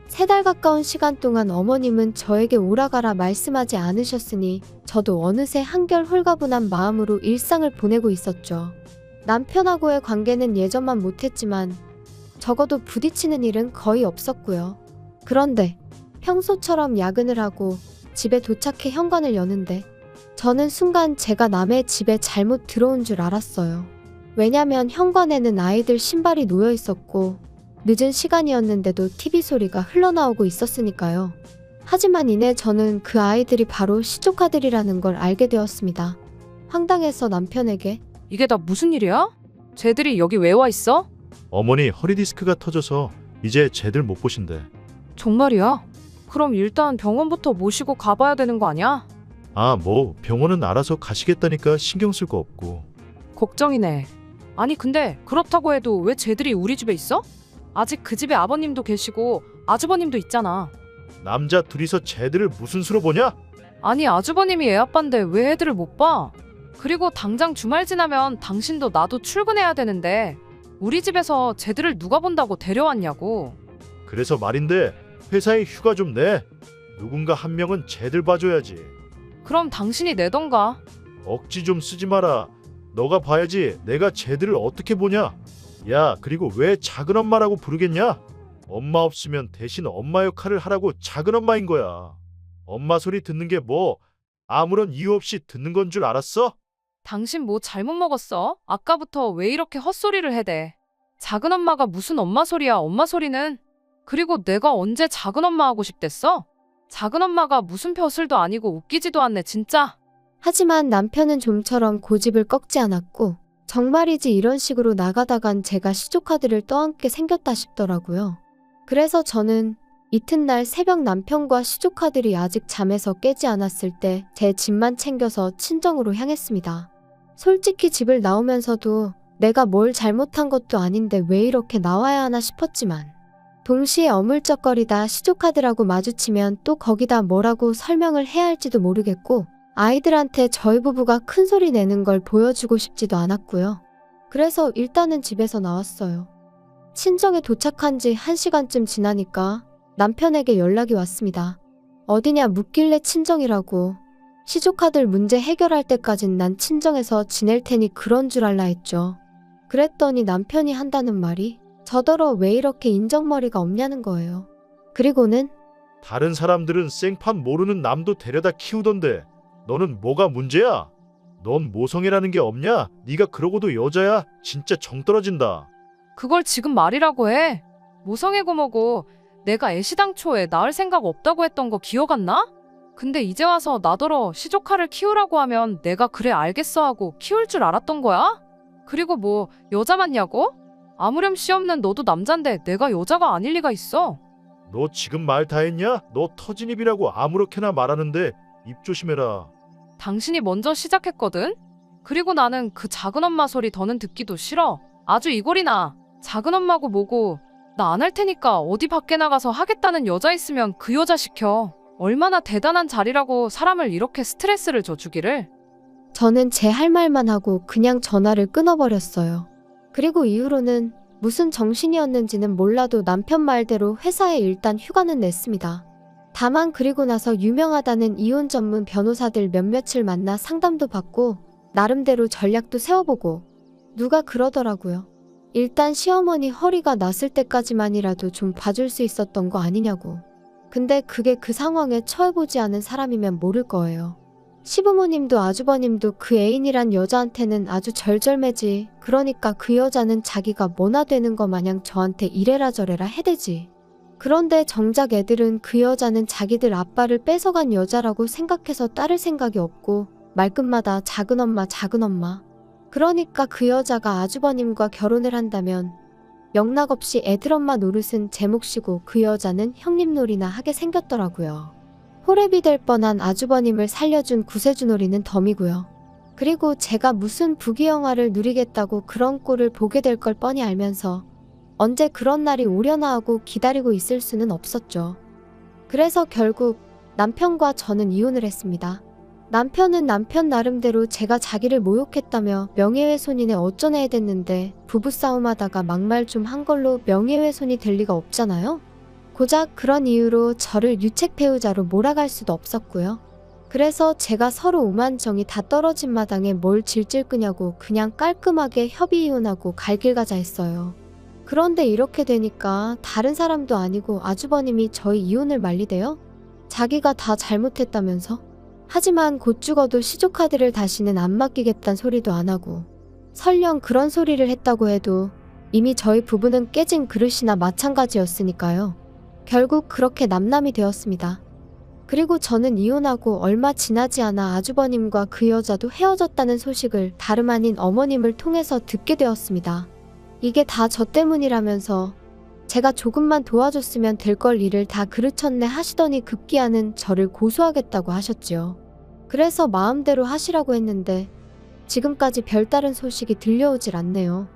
3달 가까운 시간 동안 어머님은 저에게 오라가라 말씀하지 않으셨으니 저도 어느새 한결 홀가분한 마음으로 일상을 보내고 있었죠. 남편하고의 관계는 예전만 못했지만 적어도 부딪히는 일은 거의 없었고요. 그런데 평소처럼 야근을 하고 집에 도착해 현관을 여는데 저는 순간 제가 남의 집에 잘못 들어온 줄 알았어요. 왜냐면 현관에는 아이들 신발이 놓여 있었고 늦은 시간이었는데도 TV 소리가 흘러나오고 있었으니까요. 하지만 이내 저는 그 아이들이 바로 시조카들이라는 걸 알게 되었습니다. 황당해서 남편에게 이게 다 무슨 일이야? 쟤들이 여기 왜 와 있어? 어머니 허리디스크가 터져서 이제 쟤들 못 보신대. 정말이야? 그럼 일단 병원부터 모시고 가봐야 되는 거 아니야? 아, 뭐 병원은 알아서 가시겠다니까 신경 쓸 거 없고. 걱정이네. 아니 근데 그렇다고 해도 왜 쟤들이 우리 집에 있어? 아직 그 집에 아버님도 계시고 아주버님도 있잖아. 남자 둘이서 쟤들을 무슨 수로 보냐? 아니 아주버님이 애 아빠인데 왜 애들을 못 봐? 그리고 당장 주말 지나면 당신도 나도 출근해야 되는데 우리 집에서 쟤들을 누가 본다고 데려왔냐고. 그래서 말인데 회사에 휴가 좀 내. 누군가 한 명은 쟤들 봐줘야지. 그럼 당신이 내던가. 억지 좀 쓰지 마라. 너가 봐야지 내가 쟤들을 어떻게 보냐. 야, 그리고 왜 작은엄마라고 부르겠냐? 엄마 없으면 대신 엄마 역할을 하라고 작은엄마인 거야. 엄마 소리 듣는 게 뭐 아무런 이유 없이 듣는 건 줄 알았어? 당신 뭐 잘못 먹었어? 아까부터 왜 이렇게 헛소리를 해대? 작은 엄마가 무슨 엄마 소리야, 엄마 소리는? 그리고 내가 언제 작은 엄마 하고 싶댔어? 작은 엄마가 무슨 벼슬도 아니고 웃기지도 않네, 진짜. 하지만 남편은 좀처럼 고집을 꺾지 않았고 정말이지 이런 식으로 나가다간 제가 시조카들을 떠안게 생겼다 싶더라고요. 그래서 저는 이튿날 새벽 남편과 시조카들이 아직 잠에서 깨지 않았을 때 제 짐만 챙겨서 친정으로 향했습니다. 솔직히 집을 나오면서도 내가 뭘 잘못한 것도 아닌데 왜 이렇게 나와야 하나 싶었지만 동시에 어물쩍거리다 시조카들하고 마주치면 또 거기다 뭐라고 설명을 해야 할지도 모르겠고 아이들한테 저희 부부가 큰 소리 내는 걸 보여주고 싶지도 않았고요. 그래서 일단은 집에서 나왔어요. 친정에 도착한 지 1시간쯤 지나니까 남편에게 연락이 왔습니다. 어디냐 묻길래 친정이라고. 시조카들 문제 해결할 때까진 난 친정에서 지낼 테니 그런 줄 알라 했죠. 그랬더니 남편이 한다는 말이 저더러 왜 이렇게 인정머리가 없냐는 거예요. 그리고는 다른 사람들은 생판 모르는 남도 데려다 키우던데 너는 뭐가 문제야? 넌 모성애라는 게 없냐? 네가 그러고도 여자야? 진짜 정 떨어진다. 그걸 지금 말이라고 해. 모성애고 뭐고 내가 애시당초에 낳을 생각 없다고 했던 거 기억 안 나? 근데 이제 와서 나더러 시조카를 키우라고 하면 내가 그래 알겠어 하고 키울 줄 알았던 거야? 그리고 뭐 여자 맞냐고? 아무렴씨 없는 너도 남잔데 내가 여자가 아닐 리가 있어. 너 지금 말 다 했냐? 너 터진 입이라고 아무렇게나 말하는데 입 조심해라. 당신이 먼저 시작했거든? 그리고 나는 그 작은 엄마 소리 더는 듣기도 싫어. 아주 이골이나. 작은 엄마고 뭐고. 나 안 할 테니까 어디 밖에 나가서 하겠다는 여자 있으면 그 여자 시켜. 얼마나 대단한 자리라고 사람을 이렇게 스트레스를 줘 주기를. 저는 제 할 말만 하고 그냥 전화를 끊어버렸어요. 그리고 이후로는 무슨 정신이었는지는 몰라도 남편 말대로 회사에 일단 휴가는 냈습니다. 다만 그리고 나서 유명하다는 이혼 전문 변호사들 몇몇을 만나 상담도 받고 나름대로 전략도 세워보고 누가 그러더라고요. 일단 시어머니 허리가 났을 때까지만이라도 좀 봐줄 수 있었던 거 아니냐고. 근데 그게 그 상황에 처해보지 않은 사람이면 모를 거예요. 시부모님도 아주버님도 그 애인이란 여자한테는 아주 절절매지. 그러니까 그 여자는 자기가 뭐나 되는 거 마냥 저한테 이래라 저래라 해대지. 그런데 정작 애들은 그 여자는 자기들 아빠를 뺏어간 여자라고 생각해서 따를 생각이 없고 말끝마다 작은엄마 작은엄마. 그러니까 그 여자가 아주버님과 결혼을 한다면 영락없이 애들 엄마 노릇은 제 몫이고 그 여자는 형님 놀이나 하게 생겼더라고요. 호랩이 될 뻔한 아주버님을 살려준 구세주놀이는 덤이고요. 그리고 제가 무슨 부귀영화를 누리겠다고 그런 꼴을 보게 될 걸 뻔히 알면서 언제 그런 날이 오려나 하고 기다리고 있을 수는 없었죠. 그래서 결국 남편과 저는 이혼을 했습니다. 남편은 남편 나름대로 제가 자기를 모욕했다며 명예훼손이네 어쩌네 해댔는데 부부싸움하다가 막말 좀 한 걸로 명예훼손이 될 리가 없잖아요. 고작 그런 이유로 저를 유책 배우자로 몰아갈 수도 없었고요. 그래서 제가 서로 오만정이 다 떨어진 마당에 뭘 질질 끄냐고 그냥 깔끔하게 협의 이혼하고 갈 길 가자 했어요. 그런데 이렇게 되니까 다른 사람도 아니고 아주버님이 저희 이혼을 말리대요? 자기가 다 잘못했다면서? 하지만 곧 죽어도 시조카드를 다시는 안 맡기겠단 소리도 안 하고 설령 그런 소리를 했다고 해도 이미 저희 부부는 깨진 그릇이나 마찬가지였으니까요. 결국 그렇게 남남이 되었습니다. 그리고 저는 이혼하고 얼마 지나지 않아 아주버님과 그 여자도 헤어졌다는 소식을 다름 아닌 어머님을 통해서 듣게 되었습니다. 이게 다 저 때문이라면서 제가 조금만 도와줬으면 될 걸 일을 다 그르쳤네 하시더니 급기야는 저를 고소하겠다고 하셨지요. 그래서 마음대로 하시라고 했는데 지금까지 별다른 소식이 들려오질 않네요.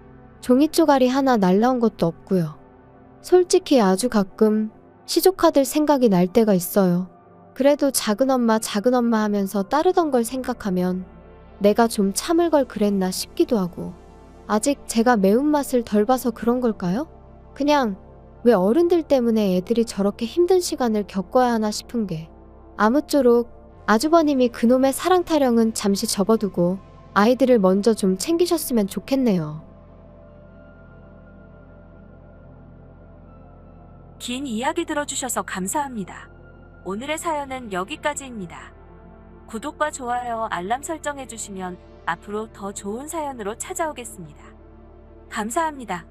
종이 쪼가리 하나 날라온 것도 없고요. 솔직히 아주 가끔 시조카들 생각이 날 때가 있어요. 그래도 작은엄마 작은엄마 하면서 따르던 걸 생각하면 내가 좀 참을 걸 그랬나 싶기도 하고 아직 제가 매운맛을 덜 봐서 그런 걸까요? 그냥 왜 어른들 때문에 애들이 저렇게 힘든 시간을 겪어야 하나 싶은 게 아무쪼록 아주버님이 그놈의 사랑 타령은 잠시 접어두고 아이들을 먼저 좀 챙기셨으면 좋겠네요. 긴 이야기 들어주셔서 감사합니다. 오늘의 사연은 여기까지입니다. 구독과 좋아요, 알람 설정해주시면 앞으로 더 좋은 사연으로 찾아오겠습니다. 감사합니다.